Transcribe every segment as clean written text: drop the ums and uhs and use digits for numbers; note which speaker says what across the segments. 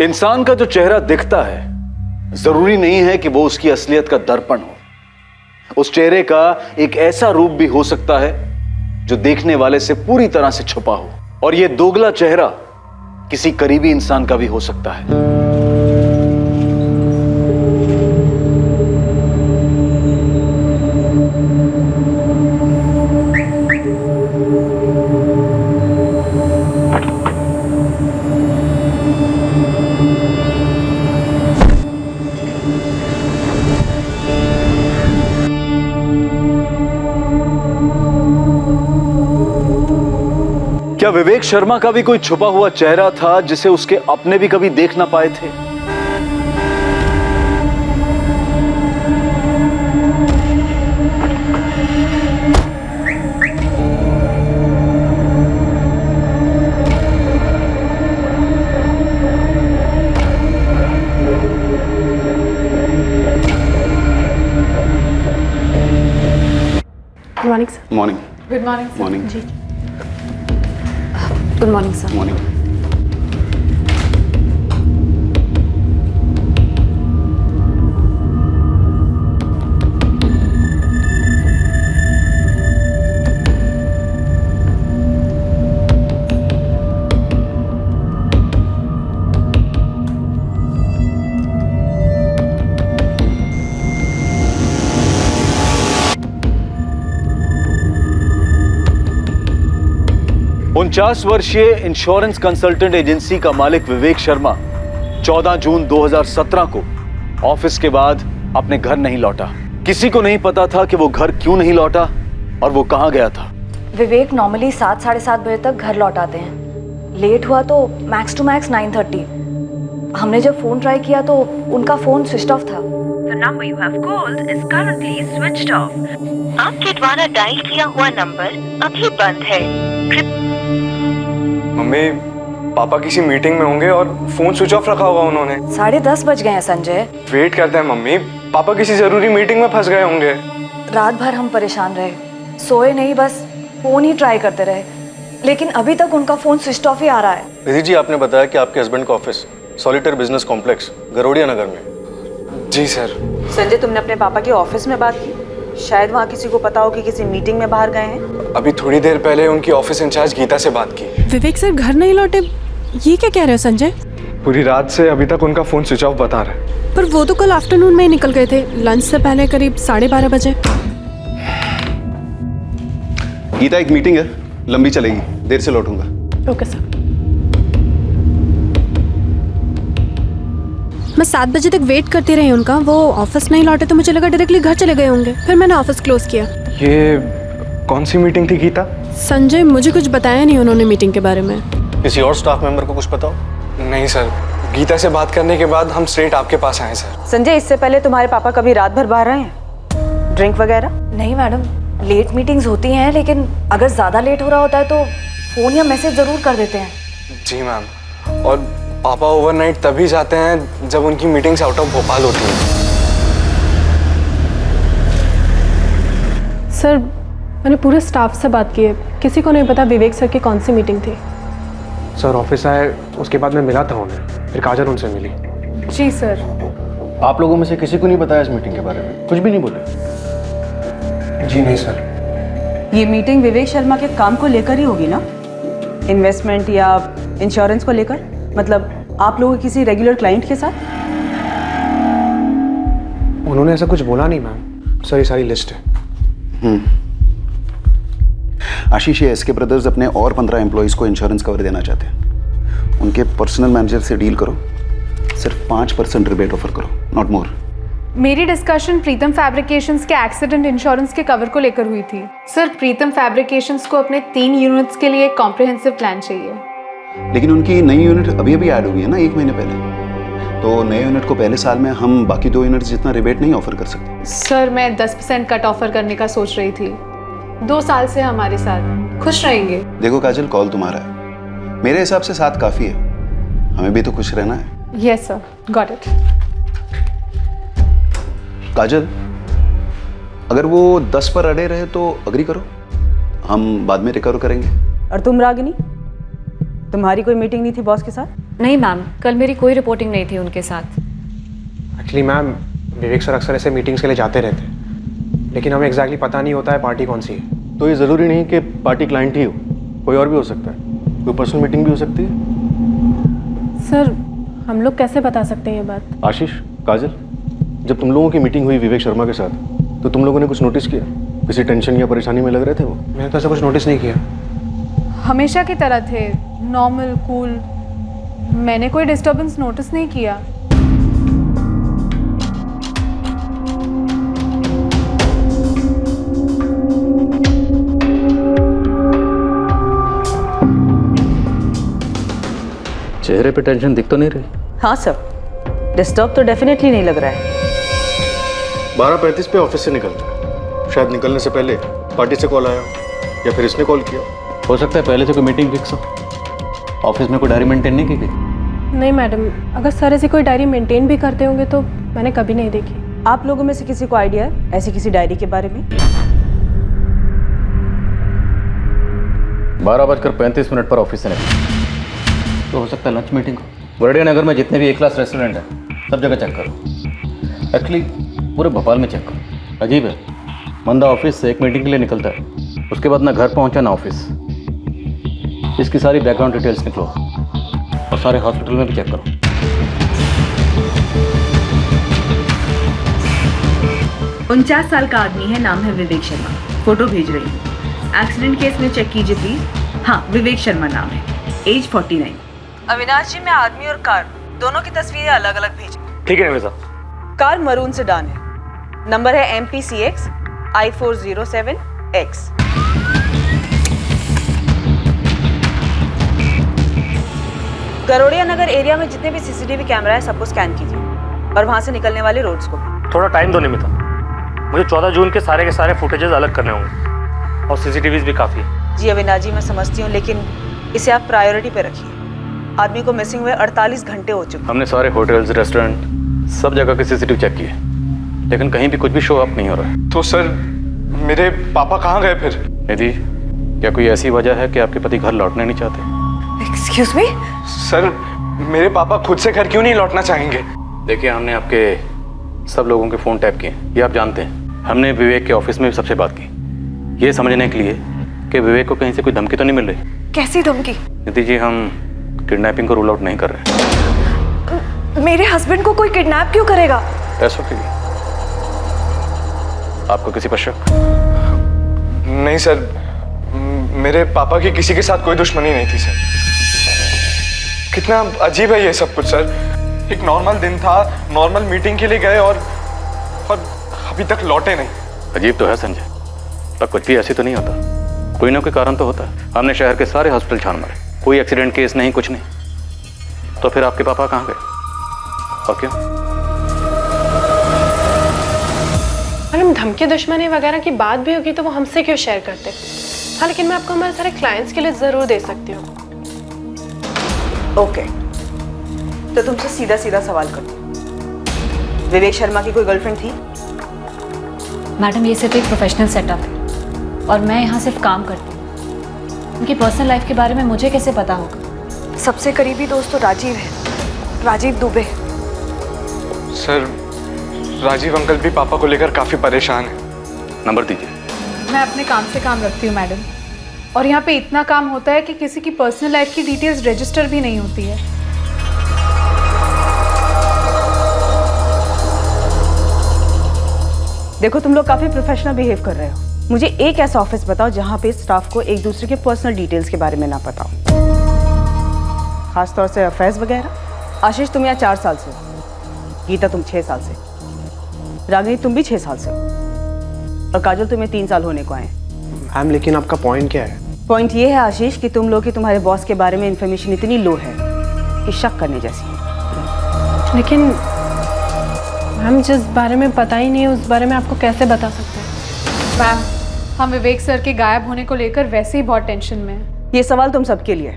Speaker 1: इंसान का जो चेहरा दिखता है जरूरी नहीं है कि वो उसकी असलियत का दर्पण हो। उस चेहरे का एक ऐसा रूप भी हो सकता है जो देखने वाले से पूरी तरह से छुपा हो, और यह दोगला चेहरा किसी करीबी इंसान का भी हो सकता है। क्या विवेक शर्मा का भी कोई छुपा हुआ चेहरा था जिसे उसके अपने भी कभी देख ना पाए थे?
Speaker 2: Good morning sir.
Speaker 1: Morning.
Speaker 2: Good morning sir.
Speaker 1: Morning
Speaker 2: ji. Good morning sir.
Speaker 1: Morning. उनचास वर्षीय इंश्योरेंस कंसल्टेंट एजेंसी का मालिक विवेक शर्मा 14 जून 2017 को ऑफिस के बाद अपने घर नहीं लौटा। किसी को नहीं पता था कि वो घर क्यों नहीं लौटा और वो कहां गया था।
Speaker 3: विवेक नॉर्मली 7 साढ़े 7 बजे तक घर लौट आते हैं। लेट हुआ तो मैक्स टू मैक्स 9:30। हमने जब फोन ट्राई किया तो उनका फोन स्विच ऑफ था।
Speaker 4: The number you have called is currently switched off. आपके द्वारा डायल किया हुआ नंबर अभी बंद है।
Speaker 5: मम्मी, पापा किसी मीटिंग में होंगे और फोन स्विच ऑफ रखा होगा उन्होंने।
Speaker 3: 10:30 बज गए हैं संजय।
Speaker 5: वेट करते हैं मम्मी, पापा किसी जरूरी मीटिंग में फंस गए होंगे।
Speaker 3: रात भर हम परेशान रहे, सोए नहीं, बस फोन ही ट्राई करते रहे, लेकिन अभी तक उनका फोन स्विच ऑफ ही आ रहा है।
Speaker 6: रिधि जी, आपने बताया कि आपके हस्बैंड का ऑफिस सॉलिटर बिजनेस कॉम्प्लेक्स गरोड़िया नगर में।
Speaker 5: जी सर।
Speaker 7: संजय, तुमने अपने पापा के ऑफिस में बात की? शायद वहाँ किसी को पता हो कि किसी मीटिंग में बाहर गए हैं।
Speaker 5: अभी थोड़ी देर पहले उनकी ऑफिस इंचार्ज गीता से बात की।
Speaker 2: विवेक सर घर नहीं लौटे, ये क्या कह रहे हो संजय?
Speaker 5: पूरी रात से अभी तक उनका फोन स्विच ऑफ बता रहा है।
Speaker 2: पर वो तो कल आफ्टरनून में ही निकल गए थे, लंच से पहले करीब 12:30 बजे।
Speaker 6: गीता, एक मीटिंग है, लंबी चलेगी, देर से लौटूंगा।
Speaker 2: Okay sir. मैं 7 बजे तक वेट करती रही उनका, वो ऑफिस नहीं लौटे तो मुझे लगा डायरेक्टली घर चले गए होंगे, फिर मैंने ऑफिस क्लोज किया।
Speaker 5: ये कौन सी मीटिंग थी गीता?
Speaker 2: संजय, मुझे कुछ बताया नहीं उन्होंने मीटिंग के बारे में।
Speaker 6: किसी और स्टाफ मेंबर को कुछ पता हो?
Speaker 5: नहीं सर, गीता से बात करने के बाद हम स्ट्रेट आपके पास आए सर।
Speaker 7: संजय, इससे पहले तुम्हारे पापा कभी रात भर बाहर रहे हैं, ड्रिंक वगैरह?
Speaker 3: नहीं मैडम, लेट मीटिंग्स होती हैं, लेकिन अगर ज़्यादा लेट हो रहा होता है तो फ़ोन या मैसेज ज़रूर कर देते हैं।
Speaker 5: जी मैम, और पापा ओवरनाइट तभी जाते हैं जब उनकी मीटिंग्स आउट ऑफ भोपाल होती हैं।
Speaker 2: सर, मैंने पूरे स्टाफ से बात की है, किसी को नहीं पता विवेक सर की कौन सी मीटिंग थी।
Speaker 8: सर ऑफिस आए, उसके बाद मैं मिला था उन्हें, फिर काजल उनसे मिली।
Speaker 2: जी सर।
Speaker 6: आप लोगों में से किसी को नहीं बताया इस मीटिंग के बारे में? कुछ भी नहीं बोले?
Speaker 8: जी नहीं सर।
Speaker 7: ये मीटिंग विवेक शर्मा के काम को लेकर ही होगी ना? इन्वेस्टमेंट या इंश्योरेंस को लेकर? मतलब आप लोगों के किसी रेगुलर क्लाइंट के साथ?
Speaker 8: उन्होंने ऐसा कुछ बोला नहीं मैम। सर ये सारी लिस्ट है।
Speaker 6: आशीष, ये एसके ब्रदर्स अपने और 15 एम्प्लॉइज को इंश्योरेंस कवर देना चाहते हैं। उनके पर्सनल मैनेजर से डील करो, सिर्फ 5% रिबेट ऑफर करो, नॉट मोर।
Speaker 9: मेरी डिस्कशन प्रीतम फैब्रिकेशंस के एक्सीडेंट इंश्योरेंस के कवर को लेकर हुई थी। सर, प्रीतम फैब्रिकेशंस को अपने 3 यूनिट्स के लिए एक कॉम्प्रिहेंसिव प्लान चाहिए।
Speaker 6: लेकिन उनकी नई यूनिट अभी अभी ऐड हुई है ना, 1 महीने पहले। तो नए यूनिट को पहले साल में हम बाकी 2 यूनिट्स जितना रिबेट नहीं ऑफर कर सकते।
Speaker 9: सर, मैं 10% कट ऑफर करने का सोच रही थी। 2 साल से हमारे साथ खुश रहेंगे।
Speaker 6: देखो काजल, कॉल तुम्हारा है, मेरे हिसाब से 7 काफी है, हमें भी तो खुश रहना है।
Speaker 9: Yes sir, got it.
Speaker 6: Kajal, अगर वो 10 पर अड़े रहे तो अग्री करो, हम बाद में रिकवर करेंगे।
Speaker 7: और तुम रागिनी, तुम्हारी कोई मीटिंग नहीं थी बॉस के साथ?
Speaker 3: नहीं मैम, कल मेरी कोई रिपोर्टिंग नहीं थी उनके साथ।
Speaker 8: एक्चुअली मैम, विवेक सर अक्सर ऐसे मीटिंग्स के लिए जाते रहते हैं, लेकिन हमें एग्जैक्टली पता नहीं होता है पार्टी कौन सी है।
Speaker 10: तो ये ज़रूरी नहीं कि पार्टी क्लाइंट ही हो, कोई और भी हो सकता है, कोई पर्सनल मीटिंग भी हो सकती है।
Speaker 2: सर हम लोग कैसे बता सकते हैं ये बात?
Speaker 10: आशीष, काजल, जब तुम लोगों की मीटिंग हुई विवेक शर्मा के साथ, तो तुम लोगों ने कुछ नोटिस किया? किसी टेंशन या परेशानी में लग रहे थे वो?
Speaker 8: मैंने तो ऐसा कुछ नोटिस नहीं किया।
Speaker 9: हमेशा की तरह थे, नॉर्मल, कूल। मैंने कोई डिस्टर्बेंस नोटिस नहीं किया।
Speaker 11: चेहरे पे टेंशन दिख तो नहीं रही?
Speaker 7: हाँ सर, डिस्टर्ब तो डेफिनेटली नहीं लग रहा है।
Speaker 10: 12:35 पे ऑफिस से निकलता है, शायद निकलने से पहले पार्टी से कॉल आया या फिर इसने कॉल किया।
Speaker 11: हो सकता है पहले से कोई मीटिंग फिक्स हो। ऑफिस में कोई डायरी मेंटेन नहीं की गई?
Speaker 2: नहीं मैडम, अगर सर ऐसी कोई डायरी मेंटेन भी करते होंगे तो मैंने कभी नहीं देखी।
Speaker 7: आप लोगों में से किसी को आइडिया है ऐसी किसी डायरी के बारे में?
Speaker 11: 12:35 पर ऑफिस से निकला तो हो सकता है लंच मीटिंग हो। वर्डिया नगर में जितने भी ए क्लास रेस्टोरेंट हैं सब जगह चेक करो। एक्चुअली पूरे भोपाल में चेक करो। अजीब है, बंदा ऑफिस से एक मीटिंग के लिए निकलता है, उसके बाद ना घर पहुंचा ना ऑफिस। इसकी सारी बैकग्राउंड डिटेल्स निकलो और सारे हॉस्पिटल में भी चेक करो।
Speaker 12: उनचास साल का आदमी है, नाम है विवेक शर्मा। फोटो भेज रही हूँ। एक्सीडेंट केस में चेक कीजिए प्लीज। हाँ, विवेक शर्मा नाम है, एज 49।
Speaker 7: अविनाश जी, मैं आदमी और कार दोनों की तस्वीरें अलग अलग भेज।
Speaker 5: ठीक है निवेदा।
Speaker 7: कार मरून सेडान है, नंबर है MPCX I407X। गरोड़िया नगर एरिया में जितने भी CCTV कैमरा है सबको स्कैन कीजिए और वहां से निकलने वाले रोड्स को।
Speaker 13: थोड़ा टाइम दो निमिता, मुझे 14 जून के सारे फुटेजेस अलग करने होंगे और CCTVs भी काफ़ी है।
Speaker 7: जी अविनाश जी, मैं समझती हूँ, लेकिन इसे आप प्रायोरिटी पे रखिए। आदमी को मिसिंग हुए 48 घंटे हो चुके।
Speaker 11: हमने सारे होटल्स, रेस्टोरेंट, सब जगह के CCTV चेक किए, लेकिन कहीं भी कुछ भी शो अप नहीं हो रहा है।
Speaker 5: तो सर मेरे पापा कहाँ गए फिर?
Speaker 11: निधि, क्या कोई ऐसी वजह है कि आपके पति घर लौटने नहीं चाहते?
Speaker 3: Excuse me?
Speaker 5: सर मेरे पापा खुद से घर क्यों नहीं लौटना चाहेंगे?
Speaker 11: देखिए, हमने आपके सब लोगों के फ़ोन टैप किए, ये आप जानते हैं। हमने विवेक के ऑफिस में भी सबसे बात की, ये समझने के लिए कि विवेक को कहीं से कोई धमकी तो नहीं मिल रही।
Speaker 3: कैसी धमकी?
Speaker 11: निधि जी, हम किडनैपिंग को रूल आउट नहीं कर रहे।
Speaker 3: मेरे हस्बैंड को कोई किडनैप क्यों करेगा?
Speaker 11: पैसों के लिए। आपको किसी पर शक?
Speaker 5: नहीं सर, मेरे पापा की किसी के साथ कोई दुश्मनी नहीं थी सर। कितना अजीब है ये सब कुछ सर। एक नॉर्मल दिन था, नॉर्मल मीटिंग के लिए गए और अभी तक लौटे नहीं।
Speaker 11: अजीब तो है संजय, पर कुछ भी ऐसे तो नहीं होता, कोई ना कोई कारण तो होता है। हमने शहर के सारे हॉस्पिटल छान मारे, कोई एक्सीडेंट केस नहीं, कुछ नहीं। तो फिर आपके पापा कहाँ गए और क्यों?
Speaker 2: मैडम, धमकी दुश्मनी वगैरह की बात भी होगी तो वो हमसे क्यों शेयर करते? हाँ, लेकिन मैं आपको हमारे सारे क्लाइंट्स के लिए जरूर दे सकती हूँ।
Speaker 7: ओके, तो तुमसे सीधा सीधा सवाल करूँ, विवेक शर्मा की कोई गर्लफ्रेंड थी?
Speaker 3: मैडम, ये सिर्फ एक प्रोफेशनल सेटअप है और मैं यहाँ सिर्फ काम करती हूँ। उनकी पर्सनल लाइफ के बारे में मुझे कैसे पता होगा? सबसे करीबी दोस्त तो राजीव है, राजीव दुबे।
Speaker 5: सर राजीव अंकल भी पापा को लेकर काफी परेशान है।
Speaker 11: नंबर दीजिए।
Speaker 9: मैं अपने काम से काम रखती हूँ मैडम, और यहाँ पे इतना काम होता है कि किसी की पर्सनल लाइफ की डिटेल्स रजिस्टर भी नहीं होती है।
Speaker 7: देखो, तुम लोग काफी प्रोफेशनल बिहेव कर रहे हो। मुझे एक ऐसा ऑफिस बताओ जहाँ पे स्टाफ को एक दूसरे के पर्सनल डिटेल्स के बारे में ना पता हो, खासतौर से अफेयर्स वगैरह। आशीष, तुम यहाँ 4 साल से हो, गीता तुम 6 साल से, रागिनी तुम भी 6 साल से हो, और काजल तुम्हें 3 साल होने को आए।
Speaker 8: मैम, लेकिन आपका पॉइंट क्या है?
Speaker 7: पॉइंट ये है आशीष कि तुम लोग की तुम्हारे बॉस के बारे में इंफॉर्मेशन इतनी लो है कि शक करने जैसी है।
Speaker 2: लेकिन मैम, जिस बारे में पता ही नहीं है उस बारे में आपको कैसे बता सकते हैं?
Speaker 9: मैम, हम विवेक सर के गायब होने को लेकर वैसे ही बहुत टेंशन में हैं।
Speaker 7: ये सवाल तुम सबके लिए।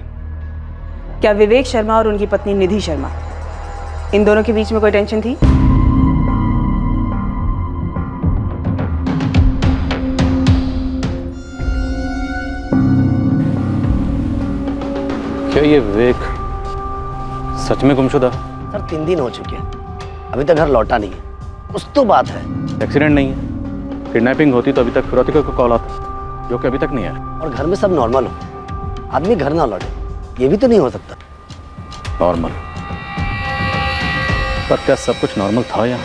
Speaker 7: क्या विवेक शर्मा और उनकी पत्नी निधि शर्मा, इन दोनों के बीच में कोई टेंशन थी?
Speaker 11: क्या ये विवेक सच में गुमशुदा?
Speaker 14: सर 3 दिन हो चुके हैं, अभी तक घर लौटा नहीं है। कुछ तो बात है।
Speaker 11: एक्सीडेंट नहीं है, किडनैपिंग होती तो अभी तक फिरौती का कॉल आता, जो कि अभी तक नहीं आया।
Speaker 14: और घर में सब नॉर्मल हो, आदमी घर ना लौटे, ये भी तो नहीं हो सकता।
Speaker 11: नॉर्मल? पर क्या सब कुछ नॉर्मल था यहाँ?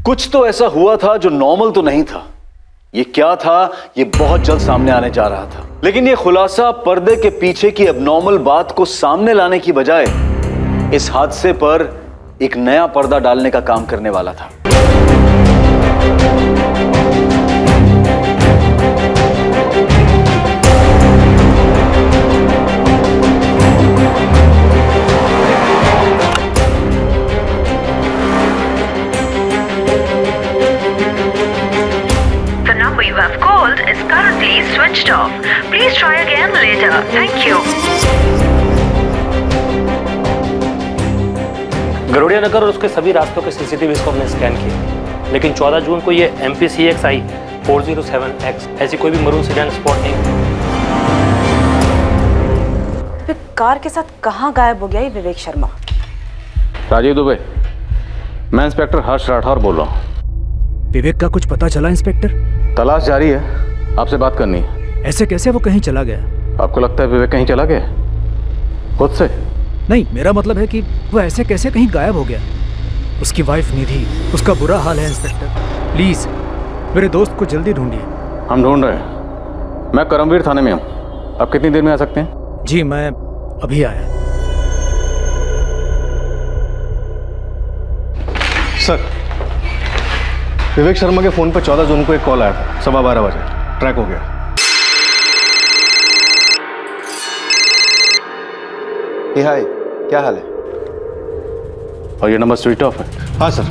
Speaker 1: कुछ तो ऐसा हुआ था जो नॉर्मल तो नहीं था। ये क्या था, ये बहुत जल्द सामने आने जा रहा था। लेकिन ये खुलासा पर्दे के पीछे की अबनॉर्मल बात को सामने लाने की बजाय इस हादसे पर एक नया पर्दा डालने का काम करने वाला था।
Speaker 4: The number you have called is currently switched off. Please try again later. Thank you.
Speaker 13: गरुड़िया नगर और उसके सभी रास्तों के CCTVs को हमने स्कैन किया, लेकिन 14 जून को ये MPCXI 407X ऐसी कोई भी मरून सेडान स्पॉट नहीं।
Speaker 7: फिर कार के साथ कहाँ गायब हो गया ये विवेक शर्मा?
Speaker 11: राजीव दुबे, मैं इंस्पेक्टर हर्ष राठौर बोल रहा हूँ।
Speaker 15: विवेक का कुछ पता चला इंस्पेक्टर?
Speaker 11: तलाश जारी है, आपसे बात करनी है।
Speaker 15: ऐसे कैसे वो कहीं चला गया?
Speaker 11: आपको लगता है विवेक कहीं चला गया खुद से?
Speaker 15: नहीं, मेरा मतलब है कि वो ऐसे कैसे कहीं गायब हो गया। उसकी वाइफ निधि, उसका बुरा हाल है इंस्पेक्टर। प्लीज मेरे दोस्त को जल्दी ढूंढिए।
Speaker 11: हम ढूंढ रहे हैं। मैं करमवीर थाने में हूँ, आप कितनी देर में आ सकते हैं?
Speaker 15: जी मैं अभी आया।
Speaker 10: सर, विवेक शर्मा के फ़ोन पर 14 जून को एक कॉल आया था 12:15 बजे। ट्रैक हो गया।
Speaker 6: हाय, क्या हाल है?
Speaker 11: और ये नंबर स्विच ऑफ है?
Speaker 10: हाँ सर,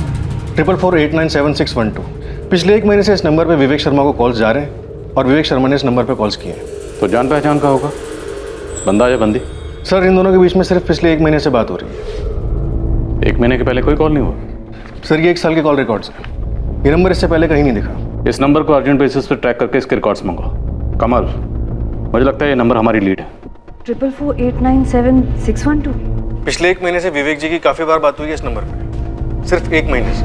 Speaker 10: 4448976112। पिछले 1 महीने से इस नंबर पे विवेक शर्मा को कॉल्स जा रहे हैं और विवेक शर्मा ने इस नंबर पे कॉल्स किए हैं।
Speaker 11: तो जान पहचान का होगा, बंदा या बंदी?
Speaker 10: सर, इन दोनों के बीच में सिर्फ पिछले 1 महीने से बात हो रही है।
Speaker 11: 1 महीने के पहले कोई कॉल नहीं हुआ?
Speaker 10: सर, ये 1 साल के कॉल रिकॉर्ड्स हैं। ये नंबर इससे पहले कहीं नहीं दिखा।
Speaker 11: इस नंबर को अर्जेंट बेसिस पर ट्रैक करके इसके रिकॉर्ड्स मंगाओ। कमल, मुझे लगता है ये नंबर हमारी लीड है।
Speaker 3: 4448976112।
Speaker 10: पिछले 1 महीने से विवेक जी की काफ़ी बार बात हुई है इस नंबर पे, सिर्फ 1 महीने से।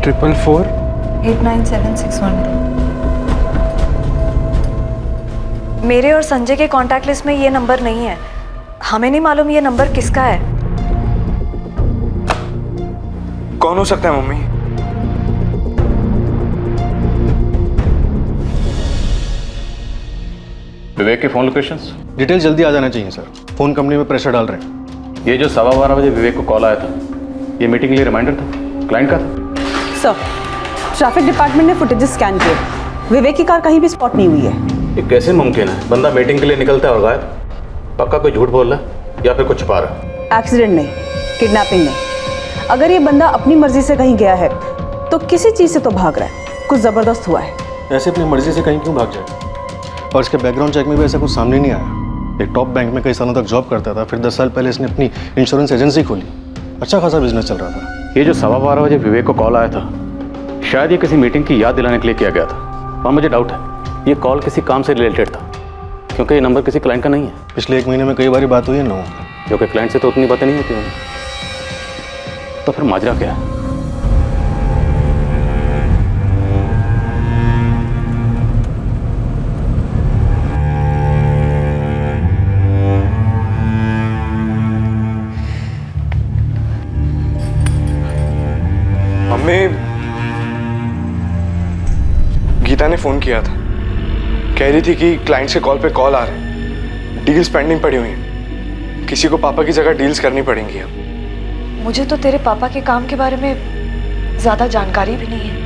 Speaker 8: ट्रिपल 4
Speaker 3: 897612। मेरे और संजय के कांटेक्ट लिस्ट में ये नंबर नहीं है। हमें नहीं मालूम ये नंबर किसका है।
Speaker 5: कौन हो सकता है मम्मी?
Speaker 11: विवेक के फ़ोन लोकेशंस?
Speaker 10: डिटेल जल्दी आ जाना चाहिए सर, फ़ोन कंपनी में प्रेशर डाल रहे हैं।
Speaker 11: ये जो 12:15 बजे विवेक को कॉल आया था, ये मीटिंग के लिए रिमाइंडर था? क्लाइंट का था?
Speaker 7: सर, ट्रैफिक डिपार्टमेंट ने फुटेजेस स्कैन किए, विवेक की कार कहीं भी स्पॉट नहीं हुई है।
Speaker 11: ये कैसे मुमकिन है? बंदा मीटिंग के लिए निकलता है और गायब। पक्का कोई झूठ बोल रहा है या फिर कुछ छुपा रहा है?
Speaker 7: एक्सीडेंट नहीं, किडनैपिंग नहीं। अगर ये बंदा अपनी मर्जी से कहीं गया है तो किसी चीज़ से तो भाग रहा है, कुछ ज़बरदस्त हुआ है।
Speaker 10: ऐसे अपनी मर्जी से कहीं क्यों भाग जाए? और इसके बैकग्राउंड चेक में भी ऐसा कुछ सामने नहीं आया। एक टॉप बैंक में कई सालों तक जॉब करता था, फिर 10 साल पहले इसने अपनी इंश्योरेंस एजेंसी खोली। अच्छा खासा बिजनेस चल रहा था।
Speaker 11: ये जो 12:15 बजे विवेक को कॉल आया था, शायद ये किसी मीटिंग की याद दिलाने के लिए किया गया था। और मुझे डाउट है ये कॉल किसी काम से रिलेटेड था, क्योंकि ये नंबर किसी क्लाइंट का नहीं है।
Speaker 10: पिछले 1 महीने में कई बार बात हुई है लोगों की,
Speaker 11: जो कि क्लाइंट से तो उतनी बातें नहीं होती होंगी। तो फिर माजरा क्या है?
Speaker 5: मम्मी, गीता ने फोन किया था, कह रही थी कि क्लाइंट से कॉल पे कॉल आ रहे हैं, डील्स पेंडिंग पड़ी हुई हैं, किसी को पापा की जगह डील्स करनी पड़ेंगी अब।
Speaker 3: मुझे तो तेरे पापा के काम के बारे में ज्यादा जानकारी भी नहीं है।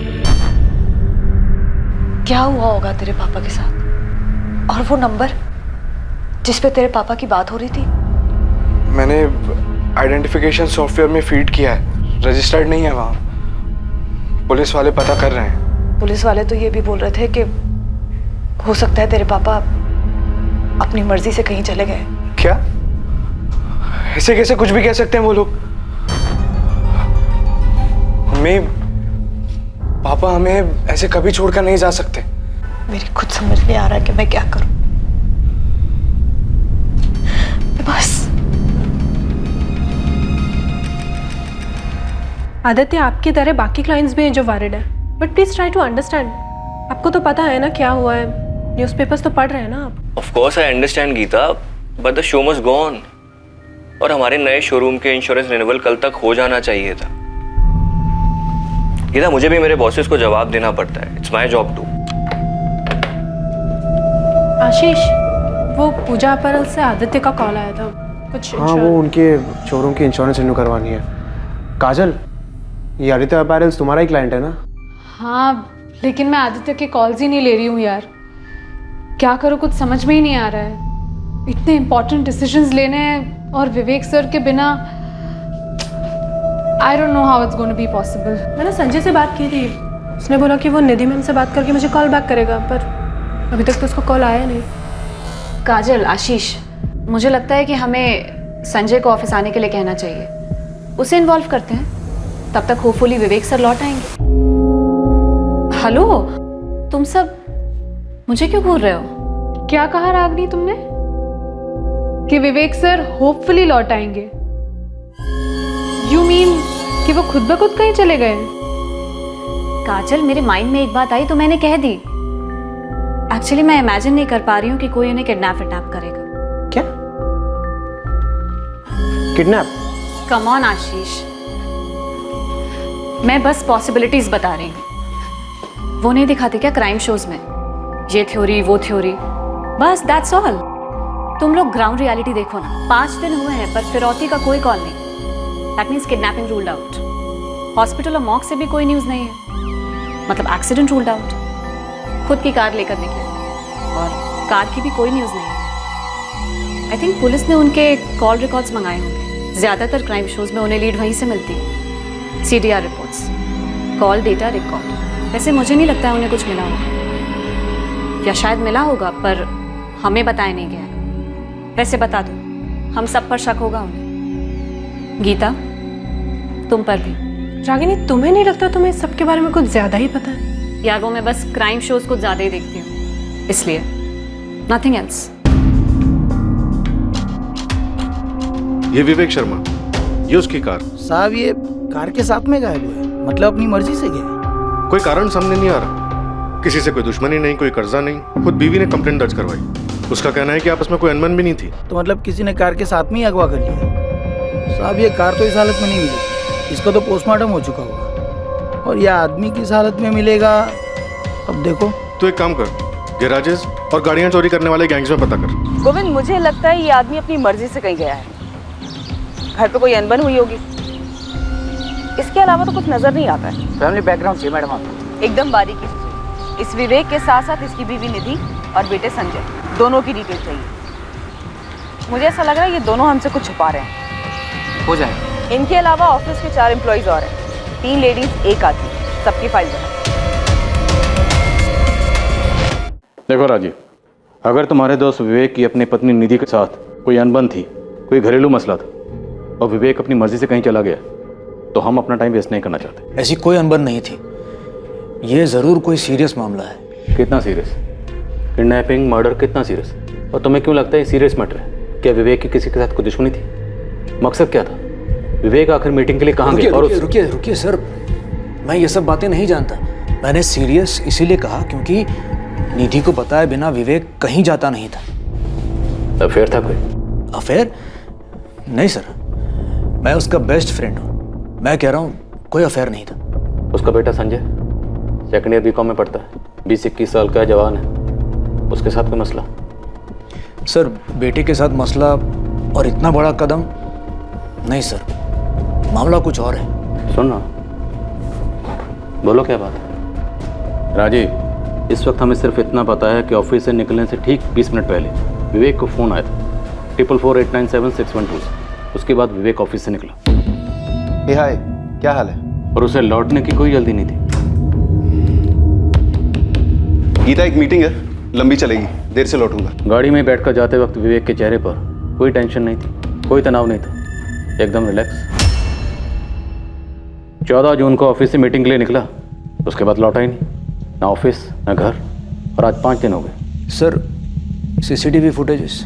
Speaker 3: क्या हुआ होगा तेरे पापा के साथ? और वो नंबर जिस पे तेरे पापा की बात हो रही थी?
Speaker 5: मैंने आइडेंटिफिकेशन सॉफ्टवेयर में फीड किया है, रजिस्टर्ड नहीं है वहाँ। पुलिस वाले पता कर रहे हैं।
Speaker 3: पुलिस वाले तो ये भी बोल रहे थे कि हो सकता है तेरे पापा अपनी मर्जी से कहीं चले गए।
Speaker 5: क्या? ऐसे कैसे कुछ भी कह सकते हैं वो लोग? मम्मी, पापा हमें ऐसे कभी छोड़कर नहीं जा सकते।
Speaker 3: मेरी खुद समझ नहीं आ रहा कि मैं क्या करूं। बस
Speaker 2: आदित्य, आपकी तरह बाकी क्लाइंट्स भी हैं जो वरीड हैं, but please try to understand. आपको तो पता है ना क्या हुआ है, न्यूज़पेपर्स तो पढ़ रहे हैं ना आप।
Speaker 16: Of course I understand Geeta, but the show must go on. और हमारे नए शोरूम के इंश्योरेंस रिन्यूअल कल तक हो जाना चाहिए था। गीता, मुझे भी मेरे बॉसेस को जवाब देना पड़ता है। It's my job too.
Speaker 2: Ashish, वो पूजा अपरल से आदित्य का कॉल आया था कुछ।
Speaker 8: हाँ, वो उनके शोरूम की इंश्योरेंस रिन्यू करवानी है। काजल, ये आदित्य अपैरल्स तुम्हारा ही क्लाइंट है ना?
Speaker 9: हाँ, लेकिन मैं आदित्य के कॉल्स ही नहीं ले रही हूँ यार। क्या करूँ, कुछ समझ में ही नहीं आ रहा है। इतने इंपॉर्टेंट डिसीजंस लेने हैं और विवेक सर के बिना I don't know how it's gonna be possible.
Speaker 2: मैंने संजय से बात की थी, उसने बोला कि वो निधि मैम से बात करके मुझे कॉल बैक करेगा, पर अभी तक तो उसको कॉल आया नहीं।
Speaker 3: काजल, आशीष, मुझे लगता है कि हमें संजय को ऑफिस आने के लिए कहना चाहिए। उसे इन्वॉल्व करते हैं, तब तक होपफुली विवेक सर लौट आएंगे। हेलो, तुम सब मुझे क्यों घूर रहे हो?
Speaker 9: क्या कहा रागनी तुमने? कि विवेक सर होपफुली लौट आएंगे? यू मीन कि वो खुद ब खुद कहीं चले गए?
Speaker 3: काजल, मेरे माइंड में एक बात आई तो मैंने कह दी। एक्चुअली मैं इमेजिन नहीं कर पा रही हूँ कि कोई उन्हें किडनैप करेगा।
Speaker 8: क्या? किडनैप?
Speaker 3: कम ऑन आशीष, मैं बस पॉसिबिलिटीज बता रही हूँ। वो नहीं दिखाते क्या क्राइम शोज में, ये थ्योरी वो थ्योरी, बस दैट्स ऑल। तुम लोग ग्राउंड रियलिटी देखो ना। 5 दिन हुए हैं पर फिरौती का कोई कॉल नहीं। That means kidnapping ruled out. Hospital और मॉक से भी कोई न्यूज़ नहीं है, मतलब एक्सीडेंट रूल्ड आउट। खुद की कार लेकर निकले और कार की भी कोई न्यूज़ नहीं है। आई थिंक पुलिस ने उनके कॉल रिकॉर्ड्स मंगाए होंगे। ज़्यादातर क्राइम शोज में उन्हें लीड वहीं से मिलती है। CDR reports, call data record. वैसे मुझे नहीं लगता है उन्हें कुछ मिला होगा, या शायद मिला होगा पर हमें बताया नहीं गया। वैसे बता दो, हम सब पर शक होगा उन्हें। गीता, तुम पर भी।
Speaker 2: रागिनी, तुम्हें नहीं लगता तुम्हें इस सब के बारे में कुछ ज्यादा ही पता है?
Speaker 3: यार वो मैं बस क्राइम शोज कुछ ज्यादा ही देखती हूँ, इसलिए, नथिंग एल्स।
Speaker 10: ये विवेक शर्मा, ये उसकी कार।
Speaker 17: साहब, ये कार के साथ में गायब हुए, मतलब अपनी मर्जी से गए?
Speaker 10: कोई कारण सामने नहीं आ रहा। किसी से कोई दुश्मनी नहीं, कोई कर्जा नहीं। खुद बीवी ने कंप्लेंट दर्ज करवाई। उसका कहना है कि आपस में कोई अनबन भी नहीं थी।
Speaker 17: तो मतलब किसी ने कार के साथ में ही अगवा कर लिया? साहब, ये कार तो इस हालत में नहीं मिलेगी, इसका तो पोस्टमार्टम हो चुका होगा। और यह आदमी किस हालत में मिलेगा, अब देखो।
Speaker 10: तो एक काम कर, गैराजेस और गाड़ियां चोरी करने वाले गैंग्स में पता कर।
Speaker 7: गोविंद, मुझे लगता है ये आदमी अपनी मर्जी से कहीं गया है। घर पे कोई अनबन हुई होगी, इसके अलावा तो कुछ नजर नहीं आता है।
Speaker 14: फैमिली बैकग्राउंड चाहिए मैडम आपको?
Speaker 7: एकदम बारीकी से। इस विवेक के साथ साथ इसकी बीवी निधि और बेटे संजय, दोनों की डिटेल चाहिए। मुझे ऐसा लग रहा है ये दोनों हमसे कुछ छुपा रहे हैं।
Speaker 14: हो जाए।
Speaker 7: इनके अलावा ऑफिस के 4 एम्प्लॉइज और हैं, 3 लेडीज 1 आदमी, सबकी फाइल बना।
Speaker 11: देखो राजीव, अगर तुम्हारे दोस्त विवेक की अपनी पत्नी निधि के साथ कोई अनबन थी, कोई घरेलू मसला था, और विवेक अपनी मर्जी से कहीं चला गया, तो हम अपना टाइम वेस्ट नहीं करना चाहते।
Speaker 17: ऐसी कोई अनबन नहीं थी, ये जरूर कोई सीरियस मामला है।
Speaker 11: कितना सीरियस? किडनैपिंग, मर्डर, कितना सीरियस? और तुम्हें क्यों लगता है सीरियस मैटर है? क्या विवेक की किसी के साथ कोई दुश्मनी थी? मकसद क्या था? विवेक आखिर मीटिंग के लिए कहाँ गया? और
Speaker 17: रुकिए सर, मैं ये सब बातें नहीं जानता। मैंने सीरियस इसीलिए कहा क्योंकि निधि को बताए बिना विवेक कहीं जाता नहीं था।
Speaker 11: अफेयर था कोई?
Speaker 17: अफेयर? नहीं सर, मैं उसका बेस्ट फ्रेंड हूँ। मैं कह रहा हूँ कोई अफेयर नहीं था।
Speaker 11: उसका बेटा संजय सेकंड ईयर B.Com में पढ़ता है, 20-21 साल का जवान है, उसके साथ कोई मसला?
Speaker 17: सर, बेटे के साथ मसला और इतना बड़ा कदम नहीं सर, मामला कुछ और है।
Speaker 11: सुन ना, बोलो क्या बात है? राजीव, इस वक्त हमें सिर्फ इतना पता है कि ऑफिस से निकलने से ठीक 20 मिनट पहले विवेक को फ़ोन आया था 4448976112 से। उसके बाद विवेक ऑफिस से निकला।
Speaker 6: हे हाय, क्या हाल है?
Speaker 11: और उसे लौटने की कोई जल्दी नहीं थी।
Speaker 6: गीता, एक मीटिंग है, लंबी चलेगी, देर से लौटूंगा।
Speaker 11: गाड़ी में बैठकर जाते वक्त विवेक के चेहरे पर कोई टेंशन नहीं थी, कोई तनाव नहीं था, एकदम रिलैक्स। 14 जून को ऑफिस से मीटिंग के लिए निकला, उसके बाद लौटा ही नहीं, ना ऑफिस ना घर, और आज 5 दिन हो गए।
Speaker 15: Sir CCTV footages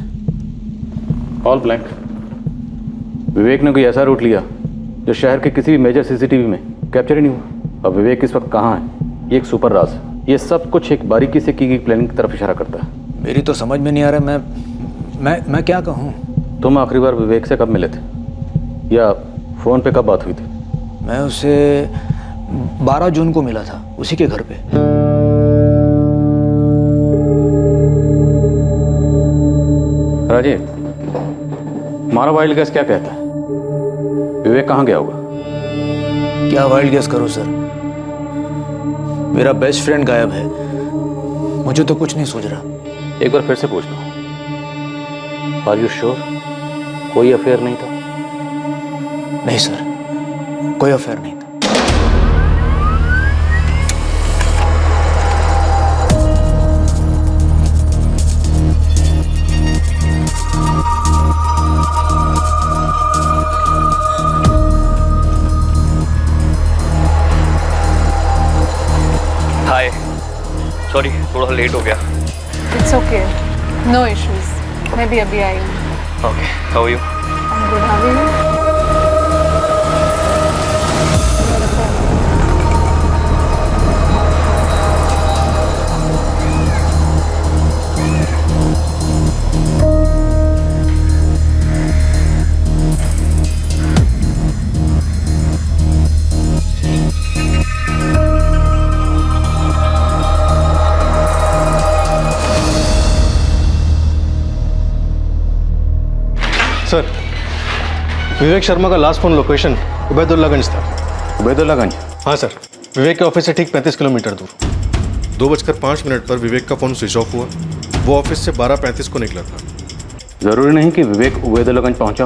Speaker 11: all blank. Vivek ने कोई ऐसा रूट लिया जो शहर के किसी भी मेजर सीसीटीवी में कैप्चर ही नहीं हुआ। अब विवेक इस वक्त कहाँ है, ये एक सुपर राज है। ये सब कुछ एक बारीकी से की गई प्लानिंग की तरफ इशारा करता है।
Speaker 15: मेरी तो समझ में नहीं आ रहा, मैं क्या कहूँ।
Speaker 11: तुम आखिरी बार विवेक से कब मिले थे, या फ़ोन पे कब बात हुई थी?
Speaker 15: मैं उसे 12 जून को मिला था, उसी के घर पे।
Speaker 11: राजीव, हमारा वाइल्ड गैस क्या कहता है, विवेक कहाँ गया होगा?
Speaker 15: क्या वाइल्ड गेस करो सर, मेरा बेस्ट फ्रेंड गायब है, मुझे तो कुछ नहीं सूझ रहा।
Speaker 11: एक बार फिर से पूछ लो, आर यू श्योर कोई अफेयर नहीं था?
Speaker 15: नहीं सर, कोई अफेयर नहीं था।
Speaker 16: हाय, सॉरी थोड़ा लेट हो गया।
Speaker 9: इट्स ओके, नो इश्यूज, मैं भी अभी आई हूँ।
Speaker 16: Okay, how are you?
Speaker 9: I am good, how are you?
Speaker 10: Sir, Vivek Sharma का लास्ट फोन लोकेशन उबैदुल्लागंज था।
Speaker 11: उबैदुल्लागंज?
Speaker 10: हाँ सर, विवेक के ऑफिस से ठीक 35 किलोमीटर दूर। 2:05 पर विवेक का फोन स्विच ऑफ हुआ। वो ऑफिस से 12:35 को निकला था।
Speaker 11: ज़रूरी नहीं कि विवेक उबैदुल्लागंज पहुंचा,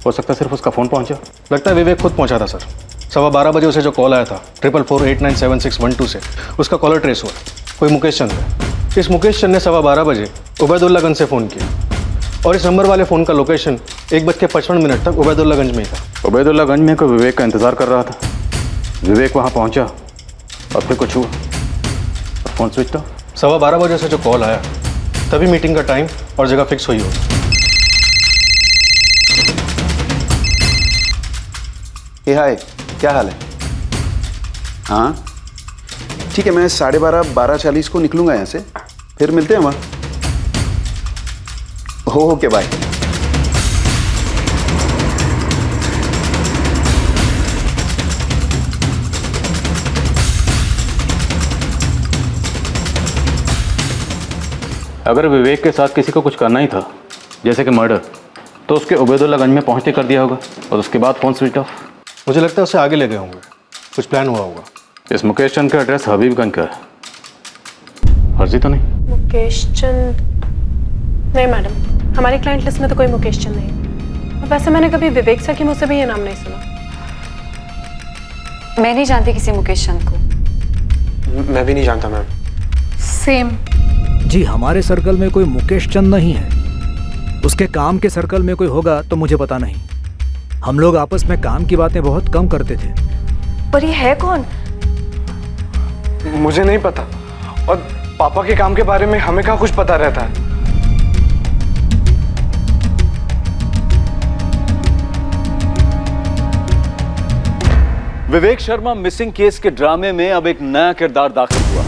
Speaker 11: हो सकता है सिर्फ उसका फ़ोन पहुंचा।
Speaker 10: लगता है विवेक खुद पहुंचा था सर। 12:15 बजे उसे जो कॉल आया था 444897612 से, उसका कॉलर ट्रेस हुआ, कोई मुकेश चंद है। इस मुकेश चंद ने 12:15 बजे उबैदुल्लागंज से फ़ोन किया, और इस नंबर वाले फ़ोन का लोकेशन 1:55 तक उबैदुल्लागंज में ही था।
Speaker 11: उबैदुल्लागंज में कोई विवेक का इंतज़ार कर रहा था। विवेक वहाँ पहुँचा और फिर कुछ हुआ और फ़ोन स्विच ऑफ।
Speaker 10: 12:15 बजे से जो कॉल आया तभी मीटिंग का टाइम और जगह फिक्स हुई हो।
Speaker 6: हाय, क्या हाल है? हाँ ठीक है, मैं 12:30 12:40 को निकलूंगा यहाँ से, फिर मिलते हैं वहाँ। Okay bye.
Speaker 11: अगर विवेक के साथ किसी को कुछ करना ही था, जैसे कि मर्डर, तो उसके उबैदुल्लागंज में पहुंचते कर दिया होगा और उसके बाद फ़ोन स्विच ऑफ।
Speaker 10: मुझे लगता है उसे आगे ले गए होंगे, कुछ प्लान हुआ होगा।
Speaker 11: इस मुकेश चंद का एड्रेस हबीबगंज का है, फर्जी तो नहीं?
Speaker 2: मुकेश चंद? नहीं मैडम, हमारी क्लाइंट लिस्ट में तो कोई मुकेश चंद नहीं। वैसे मैंने कभी विवेक सर के मुँह से भी ये नाम नहीं सुना।
Speaker 3: मैं नहीं जानती किसी मुकेश चंद को।
Speaker 8: मैं भी नहीं जानता मैम।
Speaker 9: सेम।
Speaker 15: जी, हमारे सर्कल में कोई मुकेश चंद नहीं है। उसके काम के सर्कल में कोई होगा तो मुझे पता नहीं। हम लोग आपस में काम की बातें बहुत कम करते थे।
Speaker 3: पर ये है कौन?
Speaker 5: मुझे नहीं पता, और पापा के काम के बारे में हमें कहाँ कुछ पता रहता है।
Speaker 1: विवेक शर्मा मिसिंग केस के ड्रामे में अब एक नया किरदार दाखिल हुआ।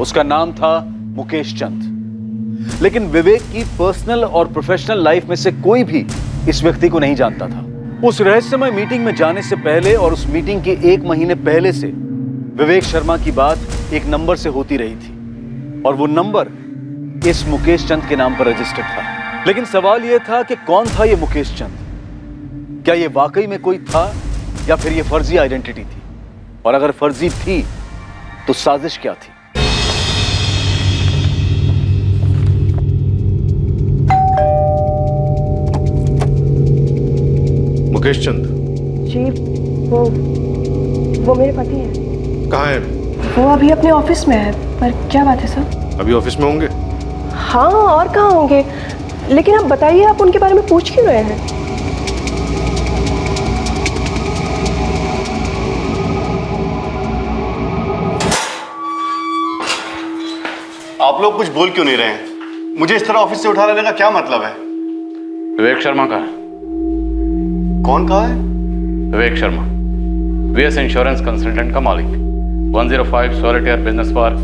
Speaker 1: उसका नाम था मुकेश चंद। लेकिन विवेक की पर्सनल और प्रोफेशनल लाइफ में से कोई भी इस व्यक्ति को नहीं जानता था। उस रहस्यमय मीटिंग में जाने से पहले और उस मीटिंग के 1 महीने पहले से विवेक शर्मा की बात एक नंबर से होती रही थी, और वो नंबर इस मुकेश चंद के नाम पर रजिस्टर्ड था। लेकिन सवाल यह था कि कौन था ये मुकेश चंद? क्या ये वाकई में कोई था या फिर ये फर्जी आइडेंटिटी थी? और अगर फर्जी थी तो साजिश क्या थी?
Speaker 10: मुकेश चंद
Speaker 18: जी, वो मेरे पति हैं।
Speaker 10: कहाँ है?
Speaker 18: वो अभी अपने ऑफिस में है। पर क्या बात है सर?
Speaker 10: अभी ऑफिस में होंगे?
Speaker 2: हाँ, और कहाँ होंगे? लेकिन आप बताइए, आप उनके बारे में पूछ क्यों रहे हैं?
Speaker 18: आप लोग कुछ बोल क्यों नहीं रहे हैं? मुझे इस तरह ऑफिस से उठा लेने का क्या मतलब है?
Speaker 11: विवेक शर्मा का है।
Speaker 18: कौन कहा है?
Speaker 11: Vivek Sharma, VS insurance consultant का मालिक, 105 सॉलिटेयर बिजनेस पार्क,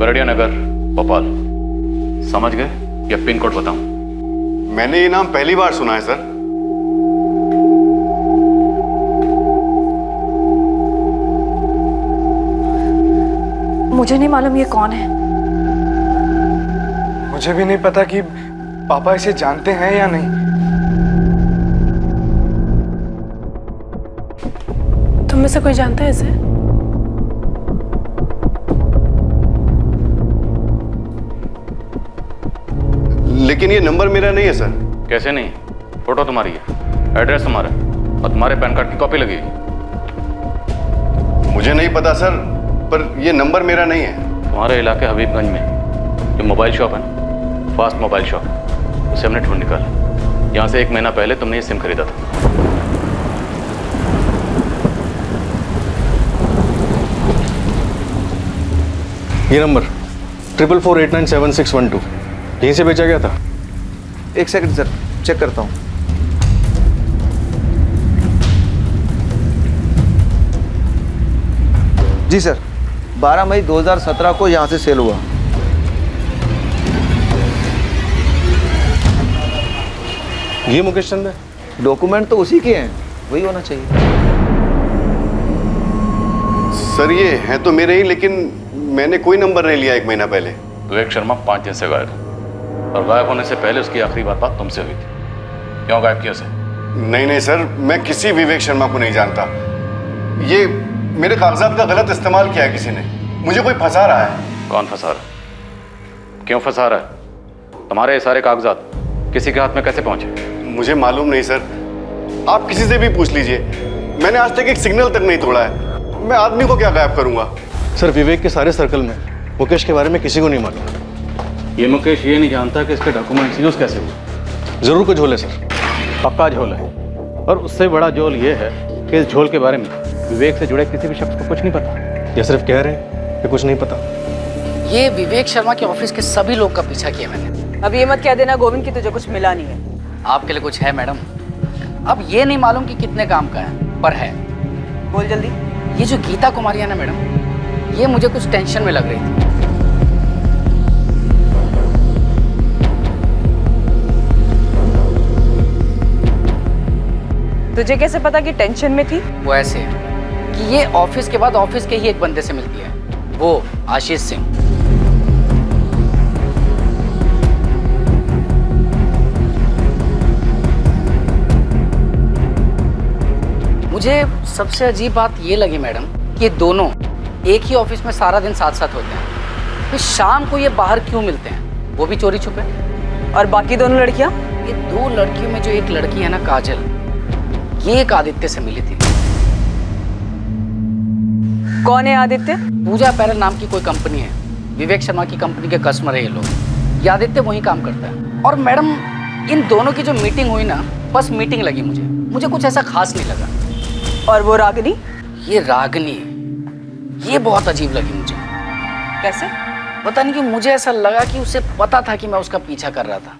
Speaker 11: गरडिया नगर, भोपाल। समझ गए या पिन कोड बताऊं?
Speaker 18: मैंने ये नाम पहली बार सुना है सर।
Speaker 3: मुझे नहीं मालूम ये कौन है।
Speaker 5: मुझे भी नहीं पता कि पापा इसे जानते हैं या नहीं।
Speaker 2: तुम में से कोई जानता है इसे?
Speaker 18: लेकिन ये नंबर मेरा नहीं है सर।
Speaker 11: कैसे नहीं? फोटो तुम्हारी है, एड्रेस तुम्हारा है और तुम्हारे पैन कार्ड की कॉपी लगी है।
Speaker 18: मुझे नहीं पता सर, पर ये नंबर मेरा नहीं है।
Speaker 11: तुम्हारे इलाके हबीबगंज में जो मोबाइल शॉप है ना, फास्ट मोबाइल शॉप, उसे हमने ढूंढ निकाला। यहाँ से 1 महीना पहले तुमने ये सिम खरीदा था।
Speaker 10: ये नंबर 4448976112 यहीं से बेचा गया था।
Speaker 8: एक सेकंड सर, चेक करता हूँ। जी सर, 12 मई 2017 को यहाँ से सेल हुआ।
Speaker 10: ये मुकेश चंद है?
Speaker 8: डॉक्यूमेंट तो उसी के हैं, वही होना चाहिए।
Speaker 18: सर ये है तो मेरे ही, लेकिन मैंने कोई नंबर नहीं लिया 1 महीना पहले।
Speaker 11: विवेक शर्मा 5 दिन से गायब है और गायब होने से पहले उसकी आखिरी बात तुमसे हुई थी। क्यों गायब किया उसे?
Speaker 18: नहीं सर, मैं किसी विवेक शर्मा को नहीं जानता। ये मेरे कागजात का गलत इस्तेमाल किया है किसी ने। मुझे कोई फंसा रहा है।
Speaker 11: कौन फंसा रहा है? क्यों फंसा रहा है? तुम्हारे ये सारे कागजात किसी के हाथ में कैसे पहुंचे?
Speaker 18: मुझे मालूम नहीं सर, आप किसी से भी पूछ लीजिए। मैंने आज तक एक सिग्नल तक नहीं तोड़ा है। मैं आदमी को क्या गायब करूंगा?
Speaker 10: सर, विवेक के सारे सर्कल में मुकेश के बारे में किसी को नहीं मालूम।
Speaker 11: ये मुकेश ये नहीं जानता कि इसके डॉक्यूमेंट्स यूज कैसे हुए।
Speaker 10: जरूर कोई झोल है सर।
Speaker 11: पक्का झोल है, और उससे बड़ा झोल ये है कि इस झोल के बारे में विवेक से जुड़े किसी भी शख्स को कुछ नहीं पता।
Speaker 10: ये सिर्फ कह रहे हैं कि कुछ नहीं पता।
Speaker 12: ये विवेक शर्मा के ऑफिस के सभी लोग का पीछा किया मैंने।
Speaker 7: अब ये मत कह देना गोविंद की तुझे कुछ मिला नहीं है।
Speaker 12: आपके लिए कुछ है मैडम? अब ये नहीं मालूम कि कितने काम का है, पर है।
Speaker 7: बोल जल्दी।
Speaker 12: ये जो गीता कुमारी है ना मैडम, ये मुझे कुछ टेंशन में लग रही थी।
Speaker 7: तुझे कैसे पता कि टेंशन में थी?
Speaker 12: वो ऐसे कि ये ऑफिस के बाद ऑफिस के ही एक बंदे से मिलती है, वो आशीष सिंह। मुझे सबसे अजीब बात ये लगी मैडम कि दोनों एक ही ऑफिस में सारा दिन साथ साथ होते हैं, फिर शाम को ये बाहर क्यों मिलते हैं, वो भी चोरी छुपे।
Speaker 7: और बाकी दोनों लड़कियां?
Speaker 12: ये 2 लड़कियों में जो एक लड़की है ना काजल, ये एक आदित्य से मिली थी।
Speaker 7: कौन है आदित्य?
Speaker 12: पूजा पैरल नाम की कोई कंपनी है, विवेक शर्मा की कंपनी के कस्टमर है ये लोग। ये आदित्य वहीं काम करता है। और मैडम इन दोनों की जो मीटिंग हुई ना, बस मीटिंग लगी मुझे कुछ ऐसा खास नहीं लगा।
Speaker 7: और वो रागिनी?
Speaker 12: ये रागिनी, ये बहुत अजीब लगी मुझे।
Speaker 7: कैसे?
Speaker 12: पता नहीं क्यों मुझे ऐसा लगा कि उसे पता था कि मैं उसका पीछा कर रहा था।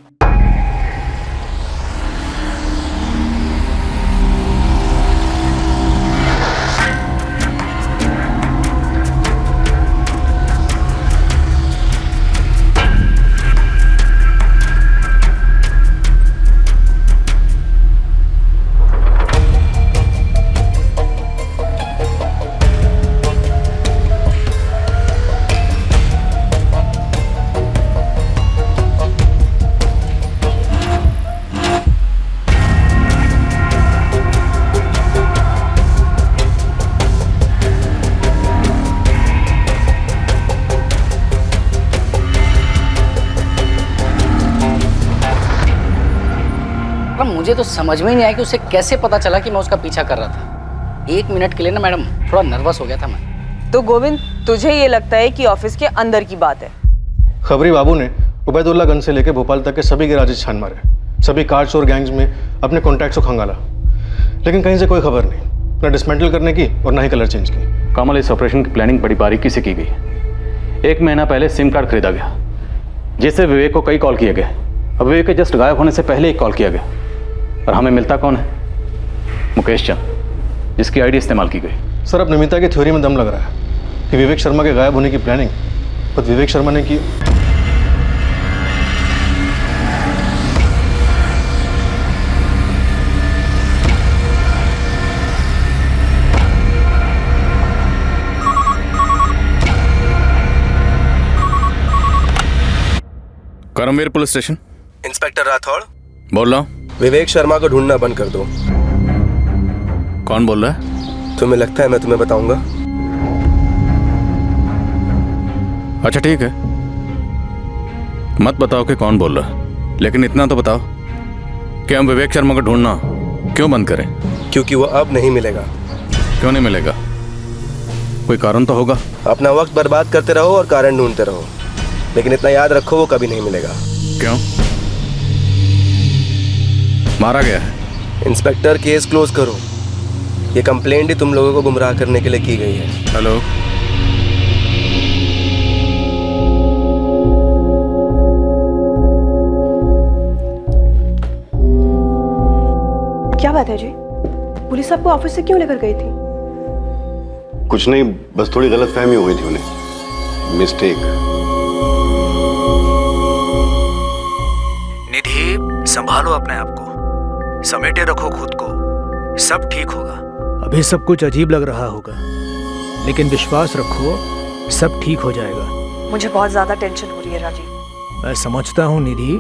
Speaker 12: मुझे तो समझ में ही नहीं आया कि उसे कैसे पता चला कि मैं उसका पीछा कर रहा था। 1 मिनट के लिए ना मैडम थोड़ा नर्वस हो गया था मैं।
Speaker 7: तो गोविंद, तुझे ये लगता है कि ऑफिस के अंदर की बात है?
Speaker 10: खबरी बाबू ने उबैदुल्लागंज से लेकर भोपाल तक के सभी गैराजेस छान मारे, सभी कार चोर गैंग्स में अपने कॉन्टैक्ट्स को खंगाला, लेकिन कहीं से कोई खबर नहीं, ना डिसमेंटल करने की और ना ही कलर चेंज की।
Speaker 11: कमल, इस ऑपरेशन की प्लानिंग बड़ी बारीकी से की गई। 1 महीना पहले सिम कार्ड खरीदा गया, जिससे विवेक को कई कॉल किए गए। अब विवेक के जस्ट गायब होने से पहले एक कॉल किया गया, और हमें मिलता कौन है? मुकेश चंद, जिसकी आईडी इस्तेमाल की गई।
Speaker 10: सर, अब नमिता की थ्योरी में दम लग रहा है कि विवेक शर्मा के गायब होने की प्लानिंग खुद विवेक शर्मा ने की।
Speaker 19: Karamveer police station.
Speaker 20: Inspector Rathore
Speaker 19: बोल रहा हूँ।
Speaker 20: विवेक शर्मा को ढूंढना बंद कर दो।
Speaker 19: कौन बोल रहा है?
Speaker 20: तुम्हें लगता है मैं तुम्हें बताऊंगा?
Speaker 19: अच्छा ठीक है, मत बताओ कि कौन बोल रहा है, लेकिन इतना तो बताओ कि हम विवेक शर्मा को ढूंढना क्यों बंद करें?
Speaker 20: क्योंकि वो अब नहीं मिलेगा।
Speaker 19: क्यों नहीं मिलेगा? कोई कारण तो होगा।
Speaker 20: अपना वक्त बर्बाद करते रहो और कारण ढूंढते रहो, लेकिन इतना याद रखो वो कभी नहीं मिलेगा।
Speaker 19: क्यों? मारा गया है?
Speaker 20: इंस्पेक्टर, केस क्लोज करो। ये कंप्लेंट ही तुम लोगों को गुमराह करने के लिए की गई है।
Speaker 19: हेलो,
Speaker 7: क्या बात है जी? पुलिस आपको ऑफिस से क्यों लेकर गई थी?
Speaker 18: कुछ नहीं, बस थोड़ी गलतफहमी हो गई थी उन्हें, मिस्टेक।
Speaker 15: निधि, संभालो अपने आप को, समेटे रखो खुद को, सब ठीक होगा। अभी सब कुछ अजीब लग रहा होगा, लेकिन विश्वास रखो, सब ठीक हो जाएगा।
Speaker 3: मुझे बहुत ज्यादा टेंशन हो रही है राजीव।
Speaker 15: मैं समझता हूँ निधि,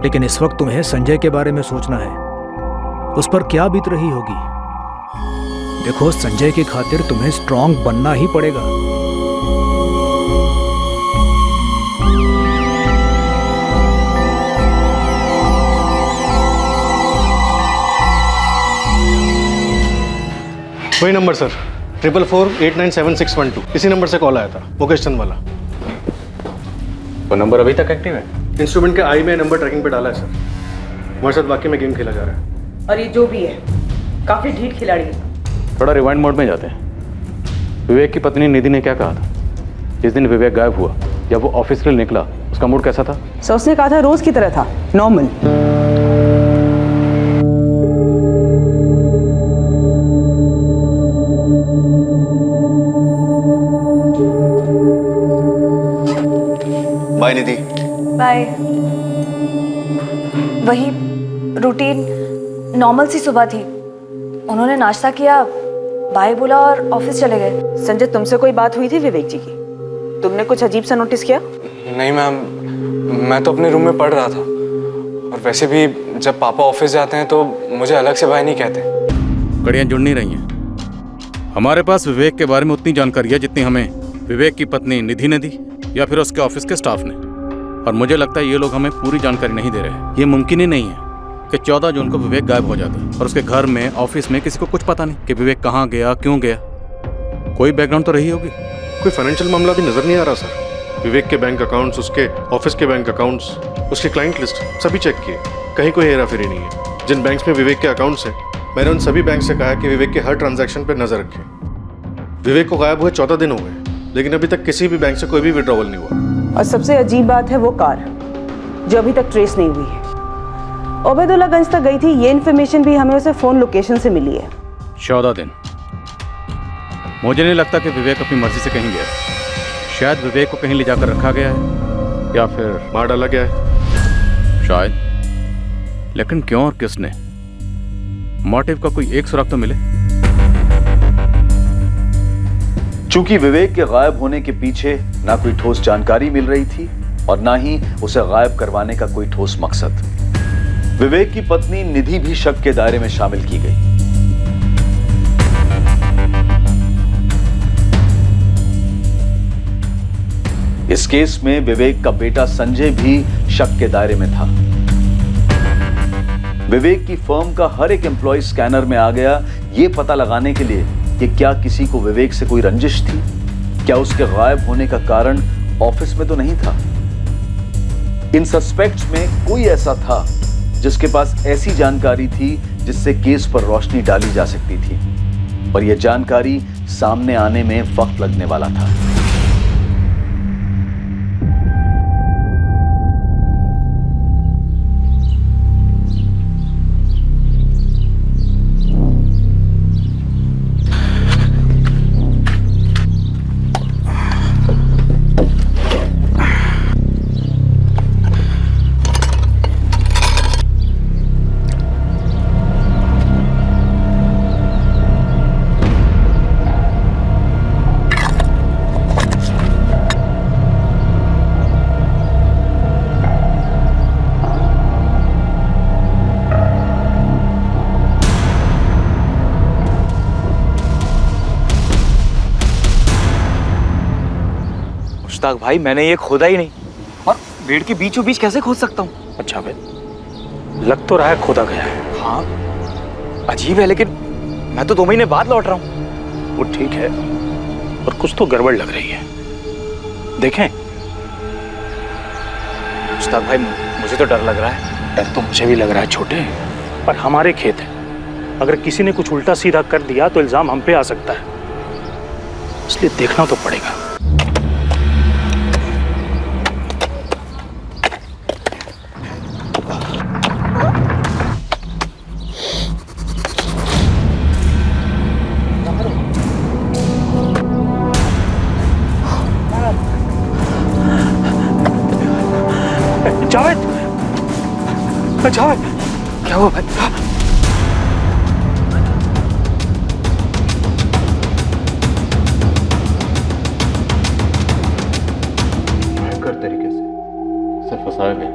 Speaker 15: लेकिन इस वक्त तुम्हें संजय के बारे में सोचना है। उस पर क्या बीत रही होगी। देखो, संजय की खातिर तुम्हें स्ट्रांग बनना ही पड़ेगा।
Speaker 10: वही नंबर सर, 444897612, इसी नंबर से कॉल आया था, मुकेश चंद वाला।
Speaker 11: वो नंबर अभी तक एक्टिव है?
Speaker 10: इंस्ट्रूमेंट के आई में नंबर ट्रैकिंग पे डाला है सर। हमारे साथ वाकई में गेम खेला जा रहा है।
Speaker 7: और ये जो भी है, काफी ढीठ खिलाड़ी है।
Speaker 11: थोड़ा रिवाइंड मोड में जाते हैं। विवेक की पत्नी निधि ने क्या कहा था जिस दिन विवेक गायब हुआ? जब वो ऑफिस के लिए निकला, उसका मूड कैसा था?
Speaker 7: सो उसने कहा था रोज की तरह था, नॉर्मल।
Speaker 18: बाय निधि।
Speaker 3: बाय। वही रूटीन नॉर्मल सी सुबह थी। उन्होंने नाश्ता किया, बाय बोला और ऑफिस चले गए।
Speaker 7: संजय, तुमसे कोई बात हुई थी विवेक जी की? तुमने कुछ अजीब सा नोटिस किया?
Speaker 5: नहीं मैम, मैं तो अपने रूम में पढ़ रहा था, और वैसे भी जब पापा ऑफिस जाते हैं तो मुझे अलग से भाई नहीं कहते।
Speaker 19: कड़ियाँ जुड़ नहीं रही हैं। हमारे पास विवेक के बारे में उतनी जानकारी है जितनी हमें विवेक की पत्नी निधि ने दी या फिर उसके ऑफिस के स्टाफ ने, और मुझे लगता है ये लोग हमें पूरी जानकारी नहीं दे रहे। ये मुमकिन ही नहीं है कि 14 जून को विवेक गायब हो जाता और उसके घर में, ऑफिस में किसी को कुछ पता नहीं कि विवेक कहाँ गया, क्यों गया। कोई बैकग्राउंड तो रही होगी।
Speaker 10: कोई फाइनेंशियल मामला भी नजर नहीं आ रहा सर। विवेक के बैंक अकाउंट्स, उसके ऑफिस के बैंक अकाउंट्स, उसकी क्लाइंट लिस्ट सभी चेक किए, कहीं कोई हेराफेरी नहीं है। जिन बैंक्स में विवेक के अकाउंट्स हैं, मैंने उन सभी बैंक से कहा कि विवेक के हर ट्रांजैक्शन पर नजर रखें। विवेक को गायब हुए 14 दिन हो गए, लेकिन अभी तक किसी भी बैंक से कोई भी विड्रॉवल नहीं हुआ।
Speaker 7: और सबसे अजीब बात है वो कार, जो अभी तक ट्रेस नहीं हुई है। उबैदुल्लागंज तक गई थी, ये इन्फॉर्मेशन भी हमें उसे फोन लोकेशन से मिली है।
Speaker 19: 14 दिन। मुझे नहीं लगता कि विवेक अपनी मर्जी से कहीं गया। शायद विवेक को कहीं ले जाकर रखा गया है या फिर
Speaker 10: मार डाला गया है
Speaker 19: शायद। लेकिन क्यों और किसने? मोटिव का कोई एक सुराग तो मिले।
Speaker 1: चूंकि विवेक के गायब होने के पीछे ना कोई ठोस जानकारी मिल रही थी और ना ही उसे गायब करवाने का कोई ठोस मकसद, विवेक की पत्नी निधि भी शक के दायरे में शामिल की गई। इस केस में विवेक का बेटा संजय भी शक के दायरे में था। विवेक की फर्म का हर एक एम्प्लॉय स्कैनर में आ गया, यह पता लगाने के लिए कि क्या किसी को विवेक से कोई रंजिश थी, क्या उसके गायब होने का कारण ऑफिस में तो नहीं था। इन सस्पेक्ट्स में कोई ऐसा था जिसके पास ऐसी जानकारी थी जिससे केस पर रोशनी डाली जा सकती थी, और यह जानकारी सामने आने में वक्त लगने वाला था।
Speaker 21: मुश्ताक भाई, मैंने ये खोदा ही नहीं, और पेड़ के बीचों बीच कैसे खोद सकता हूँ?
Speaker 13: अच्छा भाई, लग तो रहा है खोदा गया है।
Speaker 21: हाँ, अजीब है, लेकिन मैं तो 2 महीने बाद लौट रहा हूँ।
Speaker 13: वो ठीक है, और कुछ तो गड़बड़ लग रही है। देखें?
Speaker 21: मुश्ताक भाई, मुझे तो डर लग रहा है।
Speaker 13: डर तो मुझे भी लग रहा है छोटे, पर हमारे खेत है। अगर किसी ने कुछ उल्टा सीधा कर दिया तो इल्जाम हम पे आ सकता है, इसलिए देखना तो पड़ेगा। जावेद, जावेद,
Speaker 21: क्या हुआ भाई?
Speaker 6: भयंकर तरीके से
Speaker 11: इसे फंसाया गया,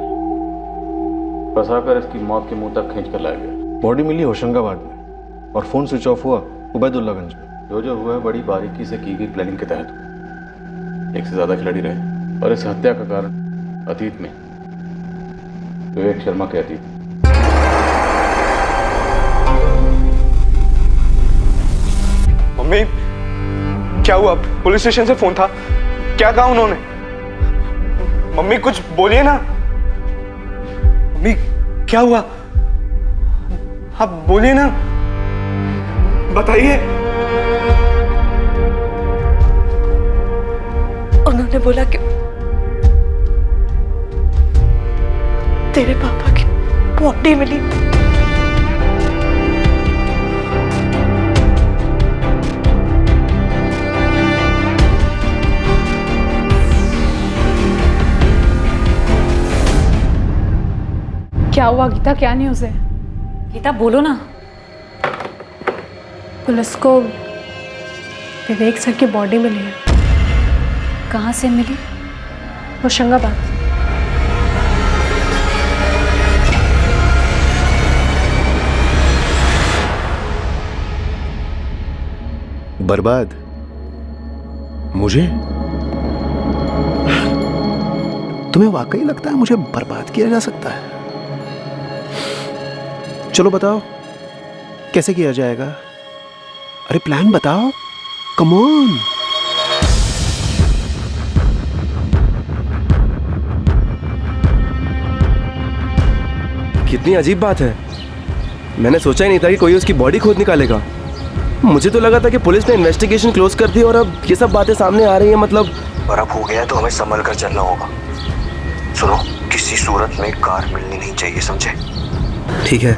Speaker 11: फंसाकर इसकी मौत के मुंह तक खींच कर लाया गया।
Speaker 10: बॉडी मिली होशंगाबाद में और फोन स्विच ऑफ हुआ उबैदुल्लागंज में।
Speaker 11: जो हुआ है बड़ी बारीकी से की गई प्लानिंग के तहत हुआ। एक से ज्यादा खिलाड़ी रहे, और इस हत्या का कारण अतीत में विवेक शर्मा के अतीत।
Speaker 5: मम्मी, क्या हुआ? पुलिस स्टेशन से फोन था, क्या कहा उन्होंने? मम्मी कुछ बोलिए ना। मम्मी क्या हुआ? आप बोलिए ना, बताइए।
Speaker 4: उन्होंने बोला कि तेरे पापा की बॉडी मिली।
Speaker 9: क्या हुआ गीता, क्या न्यूज़ है?
Speaker 3: गीता बोलो ना।
Speaker 2: पुलिस को विवेक सर की बॉडी मिली है।
Speaker 3: कहाँ से मिली?
Speaker 2: होशंगाबाद।
Speaker 6: बर्बाद? मुझे? तुम्हें वाकई लगता है मुझे बर्बाद किया जा सकता है? चलो बताओ कैसे किया जाएगा? अरे प्लान बताओ, कम ऑन।
Speaker 20: कितनी अजीब बात है, मैंने सोचा ही नहीं था कि कोई उसकी बॉडी खोद निकालेगा। मुझे तो लगा था कि पुलिस ने इन्वेस्टिगेशन क्लोज कर दी और अब ये सब बातें सामने आ रही हैं। मतलब
Speaker 22: और अब हो गया तो हमें संभल कर चलना होगा। सुनो, किसी सूरत में कार मिलनी नहीं चाहिए, समझे?
Speaker 20: ठीक है।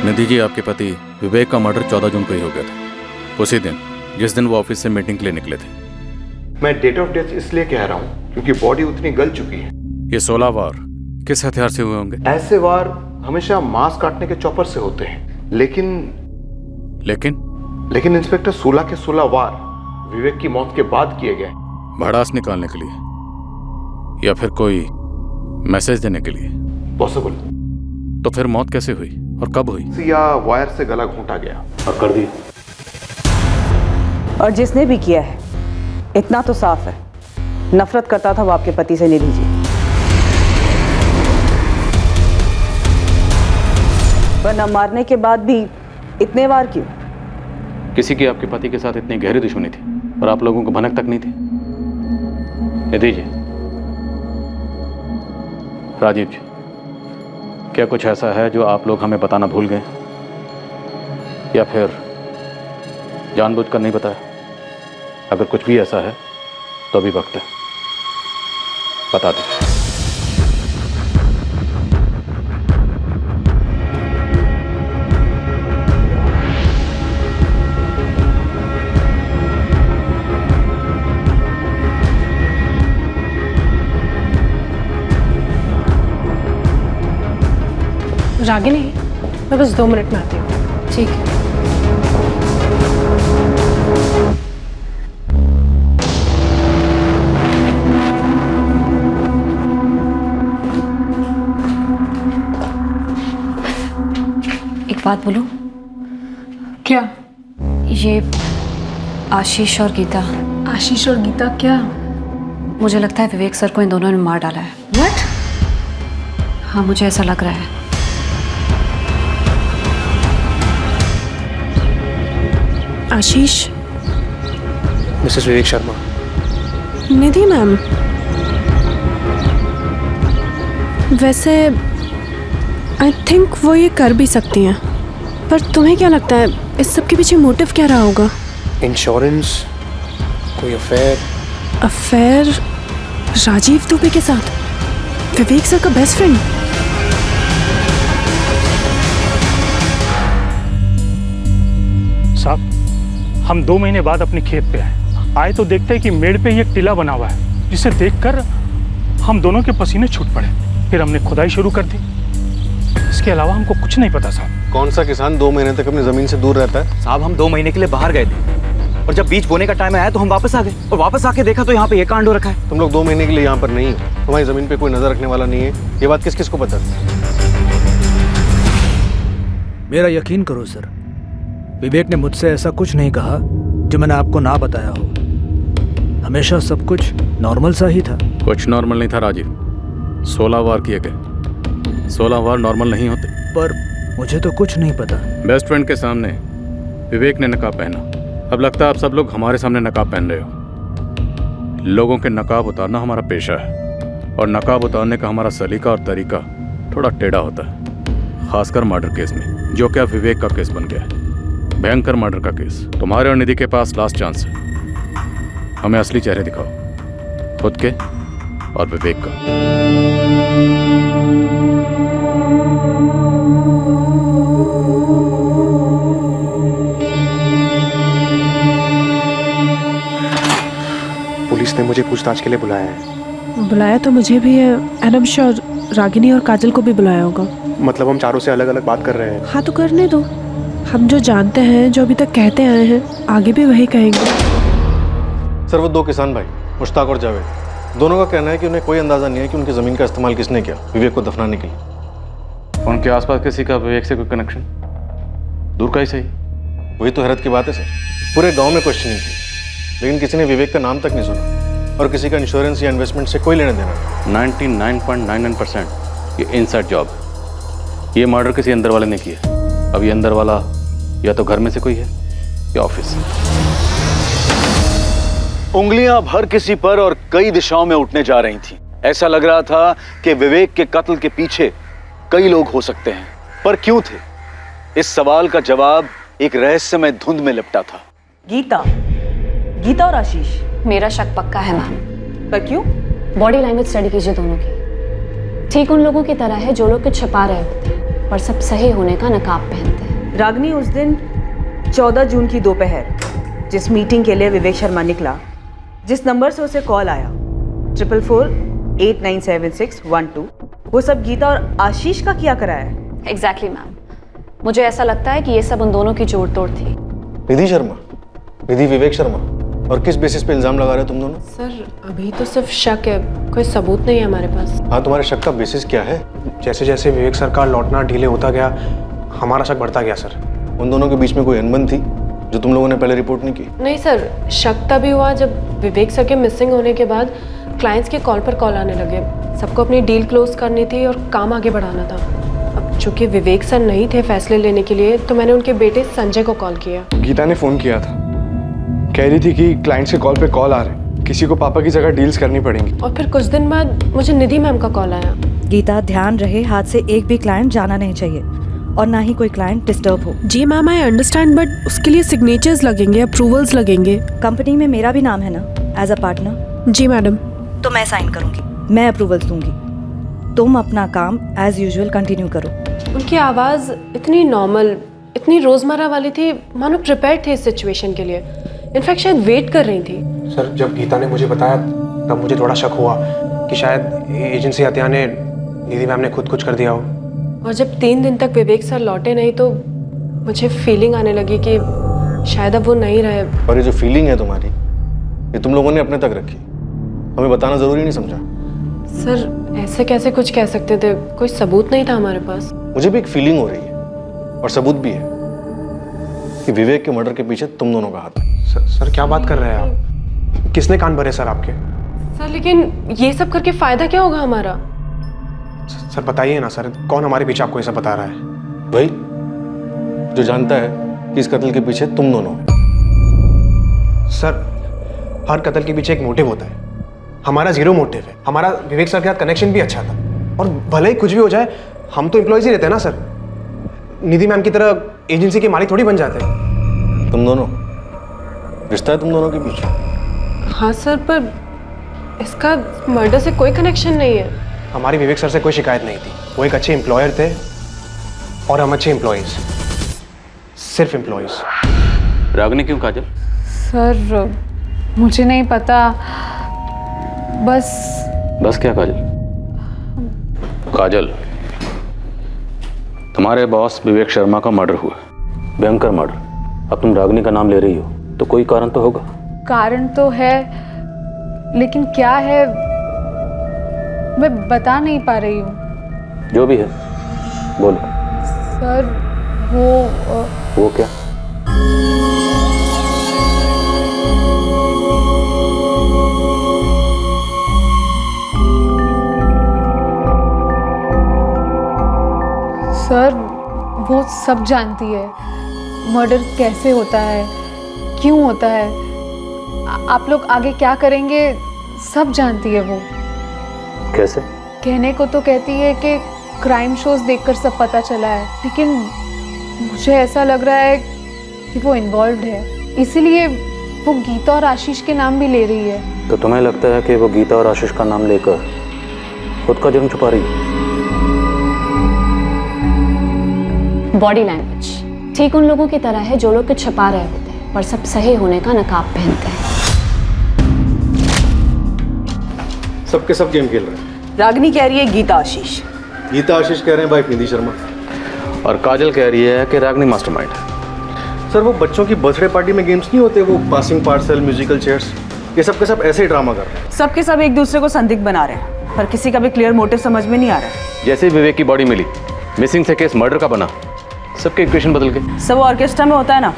Speaker 19: निधि जी, आपके पति विवेक का मर्डर 14 जून को ही हो गया था, उसी दिन जिस दिन वो ऑफिस से मीटिंग के लिए निकले थे।
Speaker 8: मैं डेट ऑफ डेथ इसलिए कह रहा हूँ क्योंकि बॉडी उतनी गल चुकी है।
Speaker 19: ये 16 वार किस हथियार से हुए होंगे?
Speaker 8: ऐसे वार हमेशा मांस काटने के चॉपर से होते हैं, लेकिन इंस्पेक्टर 16 के 16 वार विवेक की मौत के बाद किए गए।
Speaker 19: भड़ास निकालने के लिए या फिर कोई मैसेज देने के लिए?
Speaker 8: पॉसिबल।
Speaker 19: तो फिर मौत कैसे हुई और कब हुई?
Speaker 8: या वायर से गला घोंटा गया और कर दी।
Speaker 7: और जिसने भी किया है, इतना तो साफ है, नफरत करता था वो आपके पति से, निधि जी। वरना मारने के बाद भी इतने वार क्यों?
Speaker 11: किसी की आपके पति के साथ इतनी गहरी दुश्मनी थी और आप लोगों को भनक तक नहीं थी? ये दीजिए। राजीव जी, क्या कुछ ऐसा है जो आप लोग हमें बताना भूल गए या फिर जानबूझकर नहीं बताया? अगर कुछ भी ऐसा है तो अभी वक्त है, बता दें।
Speaker 2: रागिनी, मैं बस 2 मिनट में आती हूँ।
Speaker 3: ठीक है। एक बात बोलूं?
Speaker 9: क्या?
Speaker 3: ये आशीष और गीता।
Speaker 9: आशीष और गीता क्या?
Speaker 3: मुझे लगता है विवेक सर को इन दोनों ने मार डाला है।
Speaker 9: What?
Speaker 3: हाँ, मुझे ऐसा लग रहा है।
Speaker 2: आशीष।
Speaker 8: मिसेस विवेक शर्मा।
Speaker 2: निधि मैम, वैसे आई थिंक वो ये कर भी सकती हैं, पर तुम्हें क्या लगता है इस सब के पीछे मोटिव क्या रहा होगा?
Speaker 8: इंश्योरेंस, कोई अफेयर?
Speaker 2: अफेयर राजीव दुबे के साथ? विवेक सर का बेस्ट फ्रेंड?
Speaker 13: साहब, हम 2 महीने बाद अपने खेत पे आए तो देखते हैं कि मेड़ पे एक टीला बना हुआ है, जिसे देखकर हम दोनों के पसीने छूट पड़े। फिर हमने खुदाई शुरू कर दी। इसके अलावा हमको कुछ नहीं पता साहब।
Speaker 10: कौन सा किसान 2 महीने तक अपनी जमीन से दूर रहता है?
Speaker 21: साहब, हम 2 महीने के लिए बाहर गए थे और जब बीज बोने का टाइम आया तो हम वापस आ गए और वापस आके देखा तो यहाँ पे ये कांड हो रखा है।
Speaker 10: तुम लोग 2 महीने के लिए यहाँ पर नहीं हो, तुम्हारी जमीन पे कोई नजर रखने वाला नहीं है। ये बात किस किस को पता है?
Speaker 15: मेरा यकीन करो सर, विवेक ने मुझसे ऐसा कुछ नहीं कहा जो मैंने आपको ना बताया हो। हमेशा सब कुछ नॉर्मल सा ही था।
Speaker 19: कुछ नॉर्मल नहीं था राजीव। 16 वार किए गए। 16 वार नॉर्मल नहीं होते।
Speaker 15: पर मुझे तो कुछ नहीं पता।
Speaker 19: बेस्ट फ्रेंड के सामने विवेक ने नकाब पहना। अब लगता है आप सब लोग हमारे सामने नकाब पहन रहे हो। लोगों के नकाब उतारना हमारा पेशा है और नकाब उतारने का हमारा सलीका और तरीका थोड़ा टेढ़ा होता है, खासकर मर्डर केस में, जो कि अब विवेक का केस बन गया है। भयंकर मर्डर का केस। तुम्हारे और निधि के पास लास्ट चांस है। हमें असली चेहरे दिखाओ, खुद के और विवेक का।
Speaker 8: पुलिस ने मुझे पूछताछ के लिए बुलाया है।
Speaker 2: बुलाया तो मुझे भी है, and I am sure Ragini और काजल को भी बुलाया होगा।
Speaker 8: मतलब हम चारों से अलग अलग बात कर रहे हैं?
Speaker 2: हाँ, तो करने दो। हम जो जानते हैं, जो अभी तक कहते आए हैं, आगे भी वही कहेंगे।
Speaker 10: सर, वो 2 किसान भाई मुश्ताक और जावेद, दोनों का कहना है कि उन्हें कोई अंदाजा नहीं है कि उनकी जमीन का इस्तेमाल किसने किया विवेक को दफनाने के लिए।
Speaker 11: उनके आसपास किसी का विवेक से कोई कनेक्शन? दूर का ही सही।
Speaker 10: वही तो हैरत की बात है सर। पूरे गांव में क्वेश्चनिंग थी, लेकिन किसी ने विवेक का नाम तक नहीं सुना और किसी का इंश्योरेंस या इन्वेस्टमेंट से कोई लेना देना।
Speaker 11: 99.99% ये इनसाइड जॉब। ये मर्डर किसी अंदर वाले ने किया। अब ये अंदर वाला या तो घर में से कोई है या ऑफिस।
Speaker 1: उंगलियां अब हर किसी पर और कई दिशाओं में उठने जा रही थीं। ऐसा लग रहा था कि विवेक के कत्ल के पीछे कई लोग हो सकते हैं, पर क्यों थे? इस सवाल का जवाब एक रहस्यमय धुंध में लिपटा था।
Speaker 7: गीता और आशीष?
Speaker 3: मेरा शक पक्का है मैम।
Speaker 7: पर क्यों?
Speaker 3: बॉडी लैंग्वेज स्टडी कीजिए दोनों की। ठीक उन लोगों की तरह है जो लोग कुछ छिपा रहे होते हैं पर सब सही होने का नकाब पहनते हैं।
Speaker 7: रागिनी, उस दिन 14 जून की दोपहर जिस मीटिंग के लिए विवेक शर्मा निकला, जिस नंबर से उसे कॉल आया 4448976112, वो सब गीता और आशीष का किया करा है।
Speaker 3: Exactly ma'am. मुझे ऐसा लगता है कि ये सब उन दोनों की जोड़ तोड़ थी।
Speaker 10: निधि शर्मा, निधि विवेक शर्मा, और किस बेसिस पे इल्जाम लगा रहे हो तुम दोनों?
Speaker 2: सर, अभी तो सिर्फ शक है, कोई सबूत नहीं है हमारे पास।
Speaker 10: हाँ, तुम्हारे शक का बेसिस क्या है?
Speaker 8: जैसे जैसे विवेक सर का लौटना डिले होता गया, हमारा शक बढ़ता गया सर।
Speaker 10: उन दोनों के बीच में कोई अनबन थी जो तुम लोगों ने पहले रिपोर्ट नहीं की?
Speaker 2: नहीं सर, शक तभी हुआ जब विवेक सर के मिसिंग होने के बाद क्लाइंट्स के कॉल पर कॉल आने लगे। सबको अपनी डील क्लोज करनी थी और काम आगे बढ़ाना था। अब चूंकि विवेक सर नहीं थे फैसले लेने के लिए, तो मैंने उनके बेटे संजय को कॉल किया।
Speaker 5: गीता ने फ़ोन किया था, कह रही थी कि क्लाइंट से कॉल पे कॉल आ रहे हैं, किसी को पापा की जगह डील्स करनी पड़ेंगी।
Speaker 2: और फिर कुछ दिन बाद मुझे निधि मैम का कॉल आया।
Speaker 14: गीता, ध्यान रहे, हाथ से एक भी क्लाइंट जाना नहीं चाहिए और ना ही कोई क्लाइंट डिस्टर्ब हो।
Speaker 2: जी मैम, आई अंडरस्टैंड, बट उसके लिए सिग्नेचर्स लगेंगे, अप्रूवल्स लगेंगे।
Speaker 14: कंपनी में मेरा भी नाम है ना एज अ पार्टनर।
Speaker 2: जी मैडम।
Speaker 14: तो मैं साइन करूंगी, मैं अप्रूवल्स दूंगी। तुम अपना काम एज यूजुअल कंटिन्यू करो।
Speaker 2: उनकी आवाज़ इतनी नॉर्मल, इतनी रोज़मर्रा वाली थी, मानो प्रिपेयर थे इस सिचुएशन के लिए। इनफैक्ट शायद वेट कर रही थी।
Speaker 8: सर, जब गीता ने मुझे बताया तब मुझे थोड़ा शक हुआ कि शायद एजेंसी हत्या ने निधि मैम ने खुद कुछ कर दिया हो।
Speaker 2: और जब 3 दिन तक विवेक सर लौटे नहीं, तो मुझे फीलिंग आने लगी कि शायद अब वो नहीं रहे।
Speaker 10: और ये जो फीलिंग है तुम्हारी, ये तुम लोगों ने अपने तक रखी, हमें बताना जरूरी नहीं समझा?
Speaker 2: सर ऐसे कैसे कुछ कह सकते थे, कोई सबूत नहीं था हमारे पास।
Speaker 10: मुझे भी एक फीलिंग हो रही है और सबूत भी है कि विवेक के मर्डर के पीछे तुम दोनों का हाथ है।
Speaker 8: सर क्या बात कर रहे हैं आप? किसने कान भरे सर आपके?
Speaker 2: सर लेकिन ये सब करके फायदा क्या होगा हमारा?
Speaker 8: सर बताइए ना सर, कौन हमारे पीछे आपको ये सब बता रहा है?
Speaker 10: भाई, जो जानता है कि इस कत्ल के पीछे तुम दोनों हो।
Speaker 8: सर, हर कत्ल के पीछे एक मोटिव होता है, हमारा जीरो मोटिव है। हमारा विवेक सर के साथ कनेक्शन भी अच्छा था, और भले ही कुछ भी हो जाए, हम तो एम्प्लॉयज ही रहते हैं ना सर। निधि मैम की तरह एजेंसी के मालिक थोड़ी बन जाते हैं।
Speaker 10: तुम दोनों, रिश्ता है तुम दोनों के पीछे?
Speaker 2: हाँ सर, पर इसका मर्डर से कोई कनेक्शन नहीं है।
Speaker 8: हमारी विवेक सर से कोई शिकायत नहीं थी, वो एक अच्छे एम्प्लॉयर थे और हम अच्छे एम्प्लॉयज, सिर्फ एम्प्लॉयज।
Speaker 11: रागनी क्यों काजल?
Speaker 9: सर मुझे नहीं पता, बस
Speaker 11: क्या काजल? काजल, तुम्हारे बॉस विवेक शर्मा का मर्डर हुआ, भयंकर मर्डर। अब तुम रागनी का नाम ले रही हो तो कोई कारण तो होगा।
Speaker 9: कारण तो है, लेकिन क्या है मैं बता नहीं पा रही हूँ।
Speaker 11: जो भी है बोलो।
Speaker 9: सर
Speaker 11: वो क्या?
Speaker 9: सर वो सब जानती है, मर्डर कैसे होता है, क्यों होता है, आप लोग आगे क्या करेंगे, सब जानती है वो।
Speaker 11: कैसे?
Speaker 9: कहने को तो कहती है कि क्राइम शोज देखकर सब पता चला है, लेकिन मुझे ऐसा लग रहा है कि वो इन्वॉल्व्ड है, इसीलिए वो गीता और आशीष के नाम भी ले रही है।
Speaker 11: तो तुम्हें लगता है कि वो गीता और आशीष का नाम लेकर खुद का जुर्म छुपा रही है?
Speaker 3: बॉडी लैंग्वेज ठीक उन लोगों की तरह है जो लोग कुछ छुपा रहे होते हैं पर सब सही होने का नकाब पहनते हैं।
Speaker 10: सबके सब गेम खेल रहे हैं।
Speaker 7: रागनी कह रही है गीता आशीष,
Speaker 10: गीता आशीष कह रहे हैं वाइफ निधि शर्मा,
Speaker 11: और काजल कह रही है कि रागनी मास्टरमाइंड है।
Speaker 10: सर वो बच्चों की बर्थडे पार्टी में गेम्स नहीं होते, वो पासिंग पार्सल, म्यूजिकल चेयर्स, ये सब के सब ऐसे ही ड्रामा कर रहे हैं।
Speaker 7: सबके सब एक दूसरे को संदिग्ध बना रहे हैं, पर किसी का भी क्लियर मोटिव समझ में नहीं आ रहा है।
Speaker 11: जैसे ही विवेक की बॉडी मिली, मिसिंग से केस मर्डर का बना, सबके इक्वेशन बदल गए।
Speaker 7: सब ऑर्केस्ट्रा में होता है ना,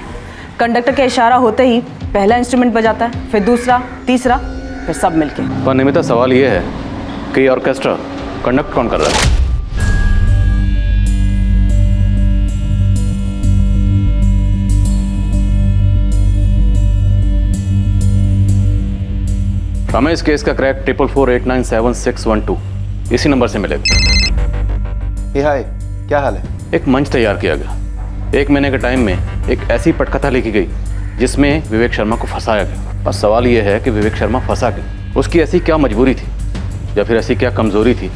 Speaker 7: कंडक्टर का इशारा होते ही पहला इंस्ट्रूमेंट बजाता है, फिर दूसरा, तीसरा, फिर सब मिलके।
Speaker 11: पर निमिता, सवाल ये है कि ऑर्केस्ट्रा कंडक्ट कौन कर रहा है? हमें इस केस का क्रैक 4448976112 इसी नंबर से मिलेगा।
Speaker 6: हाय, क्या हाल है?
Speaker 11: एक मंच तैयार किया गया, 1 महीने के टाइम में एक ऐसी पटकथा लिखी गई जिसमें विवेक शर्मा को फंसाया गया। और सवाल यह है कि विवेक शर्मा फंसा गया, उसकी ऐसी क्या मजबूरी थी या फिर ऐसी क्या कमजोरी थी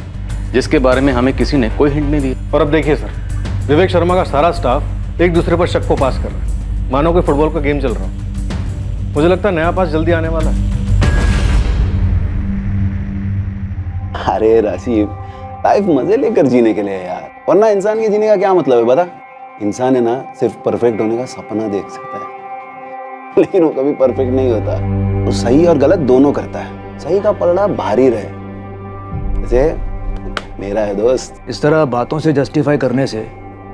Speaker 11: जिसके बारे में हमें किसी ने कोई हिंट नहीं दिया।
Speaker 10: और अब देखिए सर, विवेक शर्मा का सारा स्टाफ एक दूसरे पर शक को पास कर रहा है, मानो कोई फुटबॉल का गेम चल रहा हो। मुझे लगता है नया पास जल्दी आने वाला है।
Speaker 6: अरे राशिद, लाइफ मजे लेकर जीने के लिए यार, वरना इंसान के जीने का क्या मतलब है बता? इंसान है ना, सिर्फ परफेक्ट होने का सपना देख सकता है, लेकिन वो कभी परफेक्ट नहीं होता। वो सही और गलत दोनों करता है, सही का पलड़ा भारी रहे, जैसे मेरा है दोस्त।
Speaker 15: इस तरह बातों से जस्टिफाई करने से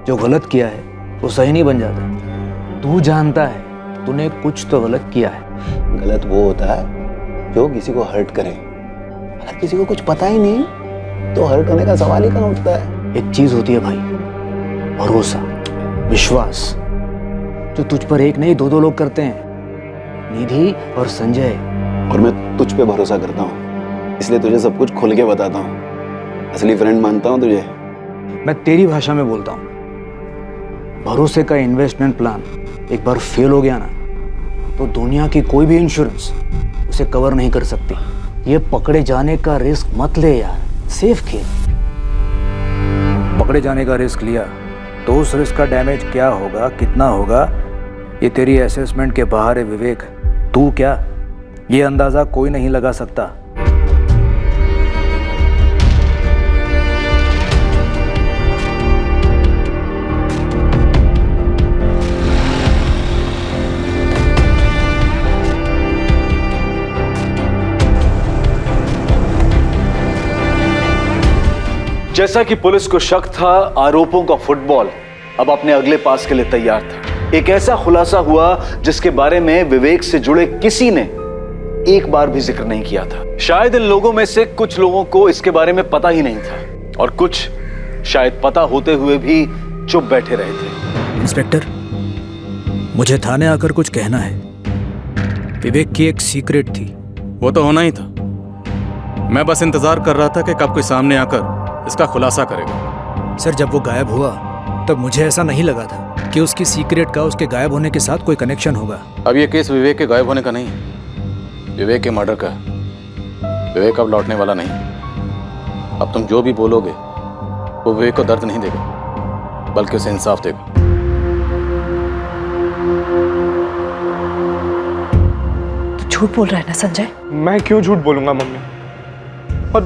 Speaker 15: जो गलत किया है वो सही नहीं बन जाता। तू जानता है तूने कुछ तो गलत किया है।
Speaker 6: गलत वो होता है जो किसी को हर्ट करे, अगर किसी को कुछ पता ही नहीं तो हर्ट होने का सवाल ही कहाँ उठता है।
Speaker 15: एक चीज होती है भाई, भरोसा, विश्वास, जो तुझ पर एक नहीं दो लोग करते हैं, निधि और संजय।
Speaker 6: और मैं तुझ पे भरोसा करता हूँ, इसलिए तुझे सब कुछ खुल के बताता हूँ। असली फ्रेंड मानता हूँ तुझे।
Speaker 15: मैं तेरी भाषा में बोलता हूँ, भरोसे का इन्वेस्टमेंट प्लान एक बार फेल हो गया ना, तो दुनिया की कोई भी इंश्योरेंस उसे कवर नहीं कर सकती। ये पकड़े जाने का रिस्क मत ले यार, सेफ खेल। पकड़े जाने का रिस्क लिया तो उस रिस्क का डैमेज क्या होगा, कितना होगा, ये तेरी असेसमेंट के बाहर है विवेक। तू क्या, ये अंदाजा कोई नहीं लगा सकता।
Speaker 1: जैसा कि पुलिस को शक था, आरोपों का फुटबॉल अब अपने अगले पास के लिए तैयार था। एक ऐसा खुलासा हुआ जिसके बारे में विवेक से जुड़े किसी ने एक बार भी जिक्र नहीं किया था। शायद इन लोगों में से कुछ लोगों को इसके बारे में पता ही नहीं था और कुछ शायद पता होते हुए भी चुप बैठे रहे थे।
Speaker 15: इंस्पेक्टर, मुझे थाने आकर कुछ कहना है। विवेक की एक सीक्रेट थी।
Speaker 19: वो तो होना ही था। मैं बस इंतजार कर रहा था कि कब कोई सामने आकर इसका खुलासा करेगा।
Speaker 15: सर, जब वो गायब हुआ तब मुझे ऐसा नहीं लगा था कि उसकी सीक्रेट का उसके गायब होने के साथ कोई कनेक्शन होगा।
Speaker 19: अब ये केस विवेक के गायब होने का नहीं है, विवेक के मर्डर का है। विवेक अब लौटने वाला नहीं। अब तुम जो भी बोलोगे वो विवेक को दर्द नहीं देगा, बल्कि उसे इंसाफ देगा।
Speaker 14: तू झूठ बोल रहा है ना संजय?
Speaker 5: मैं क्यों झूठ बोलूंगा मम्मी? और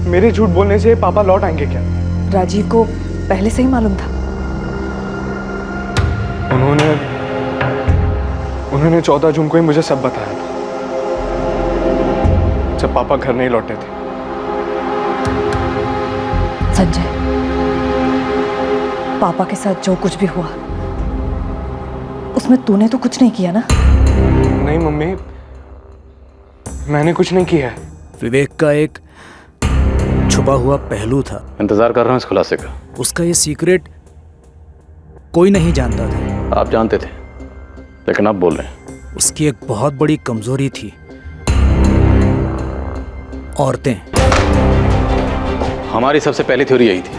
Speaker 5: मेरे झूठ बोलने से पापा लौट आएंगे क्या?
Speaker 14: राजीव को पहले से ही मालूम था।
Speaker 5: उन्होंने 14 जून को ही मुझे सब बताया था, जब पापा घर नहीं लौटे थे।
Speaker 14: संजय, पापा के साथ जो कुछ भी हुआ उसमें तूने तो कुछ नहीं किया ना?
Speaker 5: नहीं मम्मी, मैंने कुछ नहीं किया है।
Speaker 15: विवेक का एक छुपा हुआ पहलू था।
Speaker 19: इंतजार कर रहा हूँ इस खुलासे का।
Speaker 15: उसका ये सीक्रेट कोई नहीं जानता था।
Speaker 19: आप जानते थे, लेकिन आप बोल रहे हैं।
Speaker 15: उसकी एक बहुत बड़ी कमजोरी थी, औरतें।
Speaker 19: हमारी सबसे पहली थ्योरी यही थी।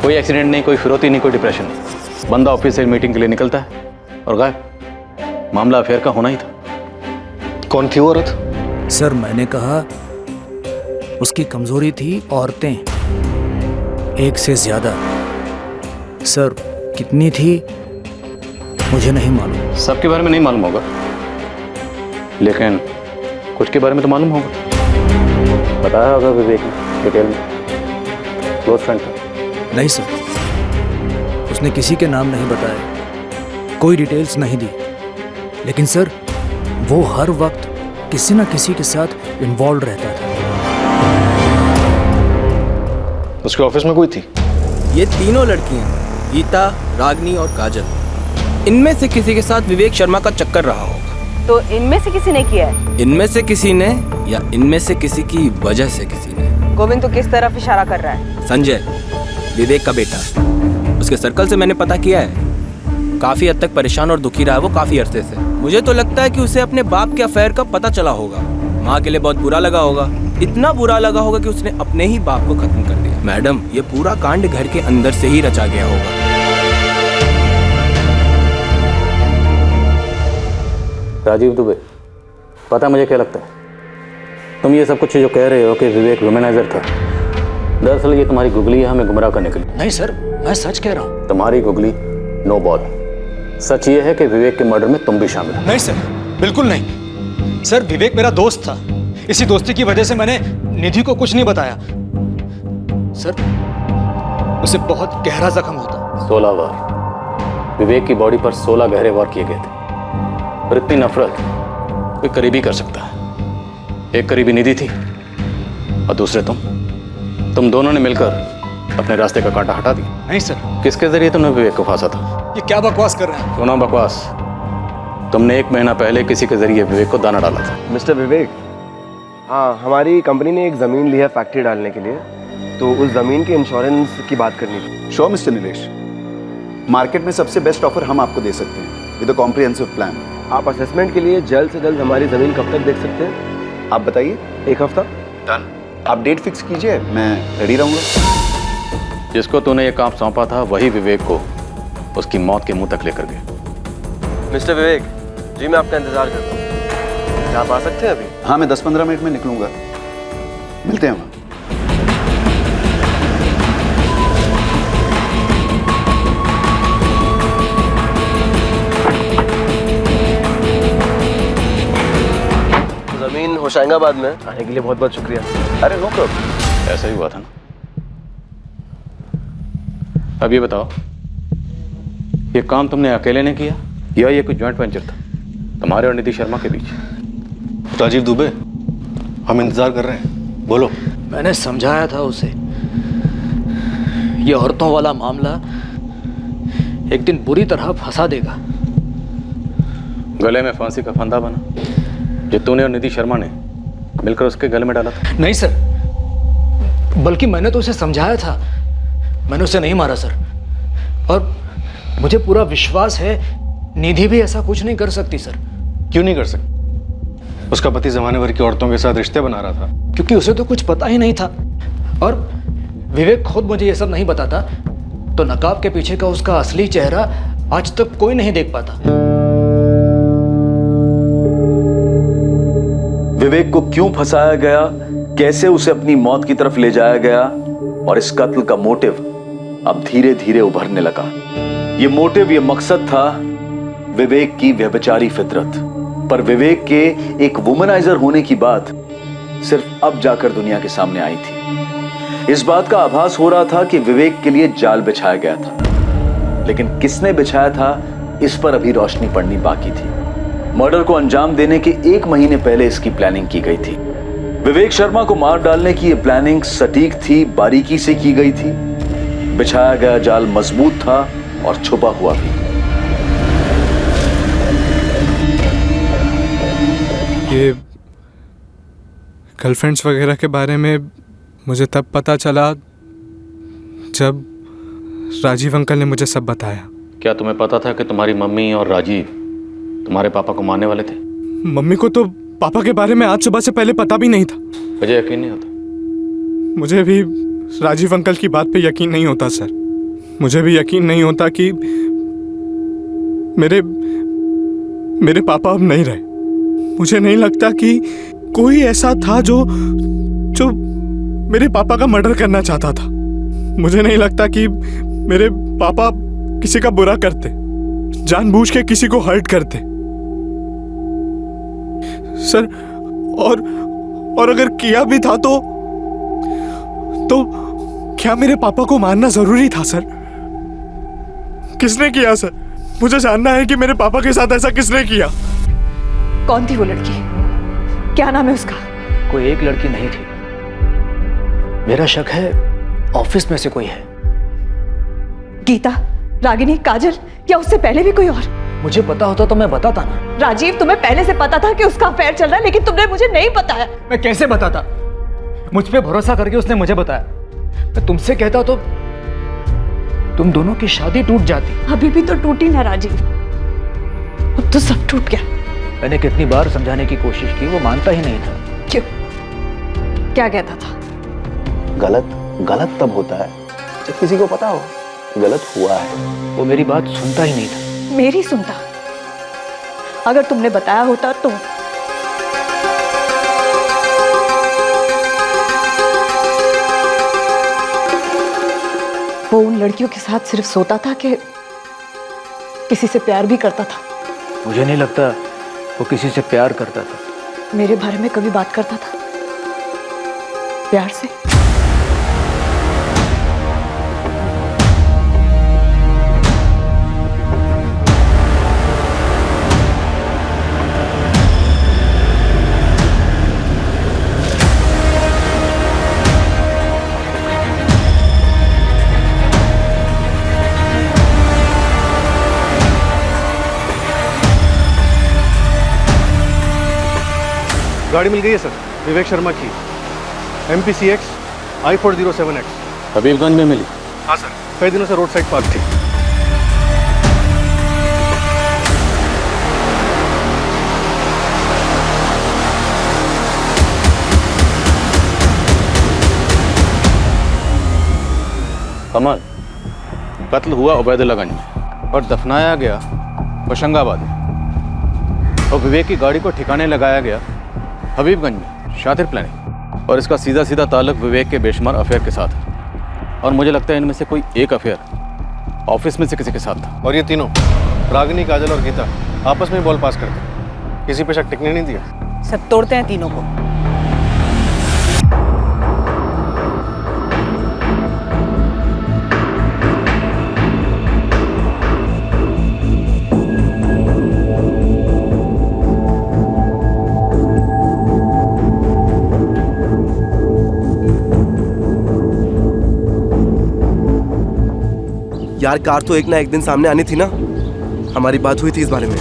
Speaker 19: कोई एक्सीडेंट नहीं, कोई फिरौती नहीं, कोई डिप्रेशन नहीं। बंदा ऑफिस से मीटिंग के लिए निकलता है और गायब। मामला अफेयर का होना ही था।
Speaker 10: कौन थी वो औरत?
Speaker 15: सर, मैंने कहा उसकी कमजोरी थी औरतें, एक से ज्यादा। सर, कितनी थी मुझे नहीं मालूम।
Speaker 19: सबके बारे में नहीं मालूम होगा, लेकिन कुछ के बारे में तो मालूम होगा। बताया होगा विवेक ने डिटेल में। क्लोज फ्रेंड था?
Speaker 15: नहीं सर, उसने किसी के नाम नहीं बताए, कोई डिटेल्स नहीं दी। लेकिन सर, वो हर वक्त किसी न किसी के साथ इन्वॉल्व रहता था।
Speaker 10: उसके ऑफिस में कोई थी?
Speaker 20: ये तीनों लड़कियां, गीता, रागनी और काजल, इनमें से किसी के साथ विवेक शर्मा का चक्कर रहा होगा।
Speaker 7: तो इनमें से किसी ने किया है?
Speaker 20: इनमें से किसी ने, या इनमें से किसी की वजह से किसी ने।
Speaker 7: गोविंद, तो किस तरफ इशारा कर रहा है?
Speaker 20: संजय, विवेक का बेटा। उसके सर्कल से मैंने पता किया है, काफी हद तक परेशान और दुखी रहा है वो काफी अरसे से। मुझे तो लगता है कि उसे अपने बाप के अफेयर का पता चला होगा। माँ के लिए बहुत बुरा लगा होगा, इतना बुरा लगा होगा कि उसने अपने ही बाप को खत्म कर दिया। मैडम, ये पूरा कांड घर के अंदर से ही रचा गया होगा।
Speaker 19: राजीव दुबे, पता मुझे क्या लगता है? तुम ये सब कुछ जो कह रहे हो कि विवेक वुमेनाइजर था, दरअसल ये तुम्हारी गुगली है हमें गुमराह करने के लिए।
Speaker 15: नहीं सर, मैं सच कह रहा हूँ।
Speaker 19: तुम्हारी गुगली नो बॉल। सच ये है कि विवेक के मर्डर में तुम भी शामिल हो।
Speaker 15: नहीं सर, बिल्कुल नहीं। सर, विवेक मेरा दोस्त था। इसी दोस्ती की वजह से मैंने निधि को कुछ नहीं बताया। सर, उसे बहुत गहरा जख्म होता।
Speaker 19: 16 वार विवेक की बॉडी पर 16 गहरे वार किए गए थे। और इतनी नफरत कोई करीबी कर सकता है। एक करीबी निधि थी और दूसरे तुम दोनों ने मिलकर अपने रास्ते का कांटा हटा दिया।
Speaker 15: नहीं सर।
Speaker 19: किसके जरिए तुमने विवेक को फांसा था?
Speaker 15: ये क्या बकवास कर रहे हैं?
Speaker 19: सुनो बकवास। तुमने 1 महीना पहले किसी के जरिए विवेक को दाना डाला था।
Speaker 20: मिस्टर विवेक, हाँ, हमारी कंपनी ने एक ज़मीन ली है फैक्ट्री डालने के लिए, तो उस ज़मीन के इंश्योरेंस की बात करनी थी।
Speaker 1: श्योर मिस्टर नीलेश,
Speaker 6: मार्केट में सबसे बेस्ट ऑफर हम आपको दे सकते हैं विद अ कॉम्प्रिहेंसिव प्लान।
Speaker 16: आप असेसमेंट के लिए जल्द से जल्द हमारी ज़मीन कब तक देख सकते हैं?
Speaker 6: आप बताइए।
Speaker 16: 1 हफ्ता।
Speaker 6: डन। आप डेट फिक्स कीजिए, मैं रेडी रहूँगा।
Speaker 19: जिसको तूने ये काम सौंपा था वही विवेक को उसकी मौत के मुंह तक लेकर गया।
Speaker 16: मिस्टर विवेक जी, मैं आपका इंतजार करता हूँ। क्या आप आ सकते हैं अभी?
Speaker 6: हाँ, मैं 10-15 मिनट में निकलूंगा। मिलते हैं वहाँ।
Speaker 16: ज़मीन होशंगाबाद में आने के लिए बहुत बहुत शुक्रिया।
Speaker 6: अरे नो प्रॉब्लम।
Speaker 19: ऐसा ही हुआ था ना। अब ये बताओ, ये काम तुमने अकेले ने किया या ये कोई जॉइंट वेंचर था तुम्हारे और निधि शर्मा के बीच?
Speaker 10: राजीव दुबे, हम इंतजार कर रहे हैं, बोलो।
Speaker 15: मैंने समझाया था उसे, ये औरतों वाला मामला एक दिन बुरी तरह फंसा देगा।
Speaker 19: गले में फांसी का फंदा बना जो तूने और निधि शर्मा ने मिलकर उसके गले में डाला था।
Speaker 15: नहीं सर, बल्कि मैंने तो उसे समझाया था, मैंने उसे नहीं मारा सर। और मुझे पूरा विश्वास है निधि भी ऐसा कुछ नहीं कर सकती सर।
Speaker 10: क्यों नहीं कर सकती? उसका पति जमाने भर की औरतों के साथ रिश्ते बना रहा था।
Speaker 15: क्योंकि उसे तो कुछ पता ही नहीं था, और विवेक खुद मुझे ये सब नहीं बताता तो नकाब के पीछे का उसका असली चेहरा आज तक कोई नहीं देख पाता।
Speaker 1: विवेक को क्यों फंसाया गया, कैसे उसे अपनी मौत की तरफ ले जाया गया, और इस कत्ल का मोटिव अब धीरे धीरे उभरने लगा। ये मोटिव, ये मकसद था विवेक की व्यभिचारी फितरत। पर विवेक के एक वुमनाइजर होने की बात सिर्फ अब जाकर दुनिया के सामने आई थी। इस बात का आभास हो रहा था कि विवेक के लिए जाल बिछाया गया था, लेकिन किसने बिछाया था इस पर अभी रोशनी पड़नी बाकी थी। मर्डर को अंजाम देने के 1 महीने पहले इसकी प्लानिंग की गई थी। विवेक शर्मा को मार डालने की यह प्लानिंग सटीक थी, बारीकी से की गई थी। बिछाया गया जाल मजबूत था और छुपा हुआ भी।
Speaker 5: ये गर्लफ्रेंड्स वगैरह के बारे में मुझे तब पता चला जब राजीव अंकल ने मुझे सब बताया।
Speaker 19: क्या तुम्हें पता था कि तुम्हारी मम्मी और राजीव तुम्हारे पापा को मारने वाले थे?
Speaker 5: मम्मी को तो पापा के बारे में आज सुबह से पहले पता भी नहीं था।
Speaker 19: मुझे यकीन नहीं होता।
Speaker 5: मुझे भी राजीव अंकल की बात पे यकीन नहीं होता सर। मुझे भी यकीन नहीं होता कि मेरे पापा अब नहीं रहे। मुझे नहीं लगता कि कोई ऐसा था जो मेरे पापा का मर्डर करना चाहता था। मुझे नहीं लगता कि मेरे पापा किसी का बुरा करते, जानबूझ के किसी को हर्ट करते सर। और अगर किया भी था तो क्या मेरे पापा को मारना जरूरी था सर? किसने किया सर? मुझे जानना है कि मेरे पापा के साथ ऐसा किसने किया।
Speaker 14: कौन थी वो लड़की? क्या नाम है उसका?
Speaker 15: कोई एक लड़की नहीं थी, मेरा शक है ऑफिस में से कोई है।
Speaker 14: गीता, रागिनी, काजल, या उससे पहले भी कोई और?
Speaker 15: मुझे पता होता तो मैं बताता ना।
Speaker 14: राजीव, तुम्हें पहले से पता था कि उसका अफेयर चल रहा है, लेकिन तुमने मुझे नहीं बताया।
Speaker 15: मैं कैसे बताता? मुझ पे भरोसा करके उसने मुझे बताया। मैं तुमसे कहता तो तुम दोनों की शादी टूट जाती।
Speaker 14: अभी भी तो टूटी ना राजीव, अब तो सब टूट गया।
Speaker 15: मैंने कितनी बार समझाने की कोशिश की, वो मानता ही नहीं था।
Speaker 14: क्यों? क्या कहता था?
Speaker 6: गलत तब होता है जब किसी को पता हो गलत हुआ है।
Speaker 15: वो मेरी बात सुनता ही नहीं था।
Speaker 14: मेरी सुनता? अगर तुमने बताया होता तो। वो उन लड़कियों के साथ सिर्फ सोता था कि किसी से प्यार भी करता था?
Speaker 15: मुझे नहीं लगता वो किसी से प्यार करता था।
Speaker 14: मेरे बारे में कभी बात करता था प्यार से?
Speaker 10: गाड़ी मिल गई है सर, विवेक शर्मा की, MPCX I407X।
Speaker 19: हबीबगंज में मिली?
Speaker 10: हाँ सर, कई दिनों से रोड साइड पार्क थी।
Speaker 19: कमल, कत्ल हुआ उबैदुल्लागंज में और दफनाया गया होशंगाबाद में, और विवेक की गाड़ी को ठिकाने लगाया गया हबीबगंज में, शातिर प्लानिंग। और इसका सीधा सीधा ताल्लुक विवेक के बेशुमार अफेयर के साथ है, और मुझे लगता है इनमें से कोई एक अफेयर ऑफिस में से किसी के साथ था।
Speaker 10: और ये तीनों रागिनी, काजल और गीता आपस में बॉल पास करते हैं, किसी पे शक टिकने नहीं दिया।
Speaker 7: सब तोड़ते हैं तीनों को।
Speaker 22: यार कार तो एक ना एक दिन सामने आनी थी ना, हमारी बात हुई थी इस बारे में।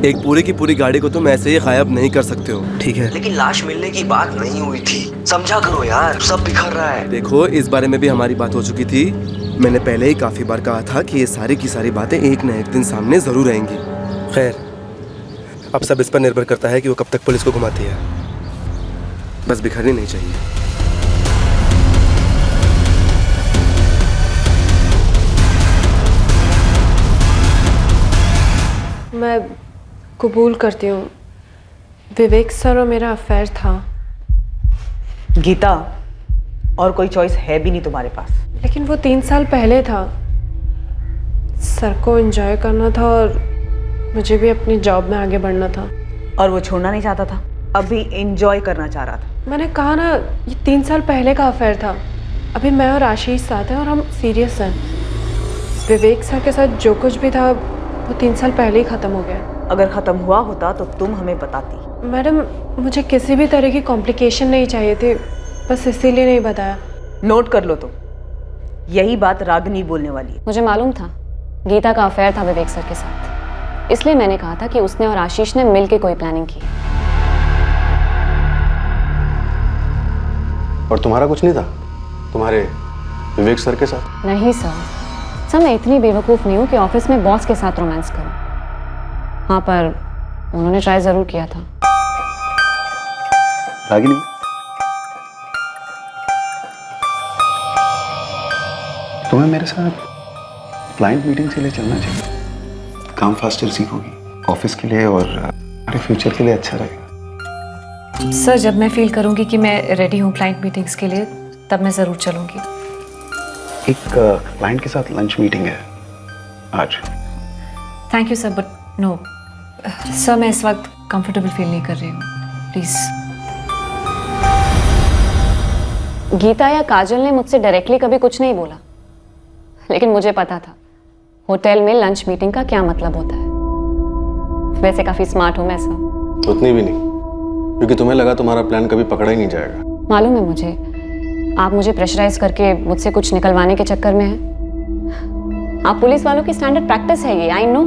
Speaker 22: एक पूरी की पूरी गाड़ी को तुम ऐसे ही गायब नहीं कर सकते हो, ठीक है? लेकिन लाश मिलने की बात नहीं हुई थी, समझा करो यार, सब बिखर रहा है। देखो इस बारे में भी हमारी बात हो चुकी थी, मैंने पहले ही काफी बार कहा था कि ये सारी की सारी बातें एक न एक दिन सामने जरूर आएंगी। खैर अब सब इस पर निर्भर करता है कि वो कब तक पुलिस को घुमाती है, बस बिखरनी नहीं चाहिए।
Speaker 2: मैं कबूल करती हूँ, विवेक सर और मेरा अफेयर था।
Speaker 7: गीता, और कोई चॉइस है भी नहीं तुम्हारे पास।
Speaker 2: लेकिन वो 3 साल पहले था। सर को एंजॉय करना था और मुझे भी अपनी जॉब में आगे बढ़ना था।
Speaker 7: और वो छोड़ना नहीं चाहता था, अभी एंजॉय करना चाह रहा था।
Speaker 2: मैंने कहा ना, ये 3 साल पहले का अफेयर था। अभी मैं और आशीष साथ हैं और हम सीरियस हैं। विवेक सर के साथ जो कुछ भी था वो 3 साल पहले ही ख़त्म हो गया।
Speaker 7: अगर ख़त्म हुआ होता तो तुम हमें बताती।
Speaker 2: मैडम, मुझे किसी भी तरह की कॉम्प्लिकेशन नहीं चाहिए थी, बस इसीलिए नहीं बताया।
Speaker 7: नोट कर लो, तो यही बात रागिनी बोलने वाली है।
Speaker 3: मुझे मालूम था गीता का अफेयर था विवेक सर के साथ, इसलिए मैंने कहा था कि उसने और आशीष ने मिल के कोई प्लानिंग की।
Speaker 10: और तुम्हारा कुछ नहीं था तुम्हारे विवेक सर के साथ?
Speaker 3: नहीं सर, मैं इतनी बेवकूफ़ नहीं हूँ कि ऑफिस में बॉस के साथ रोमांस करूँ। हाँ, पर उन्होंने ट्राई ज़रूर किया था।
Speaker 6: रागिनी, तुम्हें मेरे साथ क्लाइंट मीटिंग के लिए चलना चाहिए। काम फास्टर सीखोगी, ऑफिस के लिए और हमारे फ्यूचर के लिए अच्छा रहेगा।
Speaker 3: सर, जब मैं फील करूँगी कि मैं रेडी हूँ क्लाइंट मीटिंग्स के लिए, तब मैं ज़रूर चलूँगी।
Speaker 6: एक क्लाइंट के साथ लंच मीटिंग है आज।
Speaker 3: Thank you sir, but no sir, मैं इस वक्त कंफर्टेबल फील नहीं कर रही हूँ, प्लीज़। गीता या काजल ने मुझसे डायरेक्टली कभी कुछ नहीं बोला, लेकिन मुझे पता था होटल में लंच मीटिंग का क्या मतलब होता है। वैसे काफ़ी स्मार्ट हूँ मैं सर।
Speaker 10: उतनी भी नहीं, क्योंकि तुम्हें लगा तुम्हारा प्लान कभी पकड़ा ही नहीं जाएगा।
Speaker 3: मालूम है मुझे, आप मुझे प्रेशराइज करके मुझसे कुछ निकलवाने के चक्कर में हैं। आप पुलिस वालों की स्टैंडर्ड प्रैक्टिस है ये, आई नो।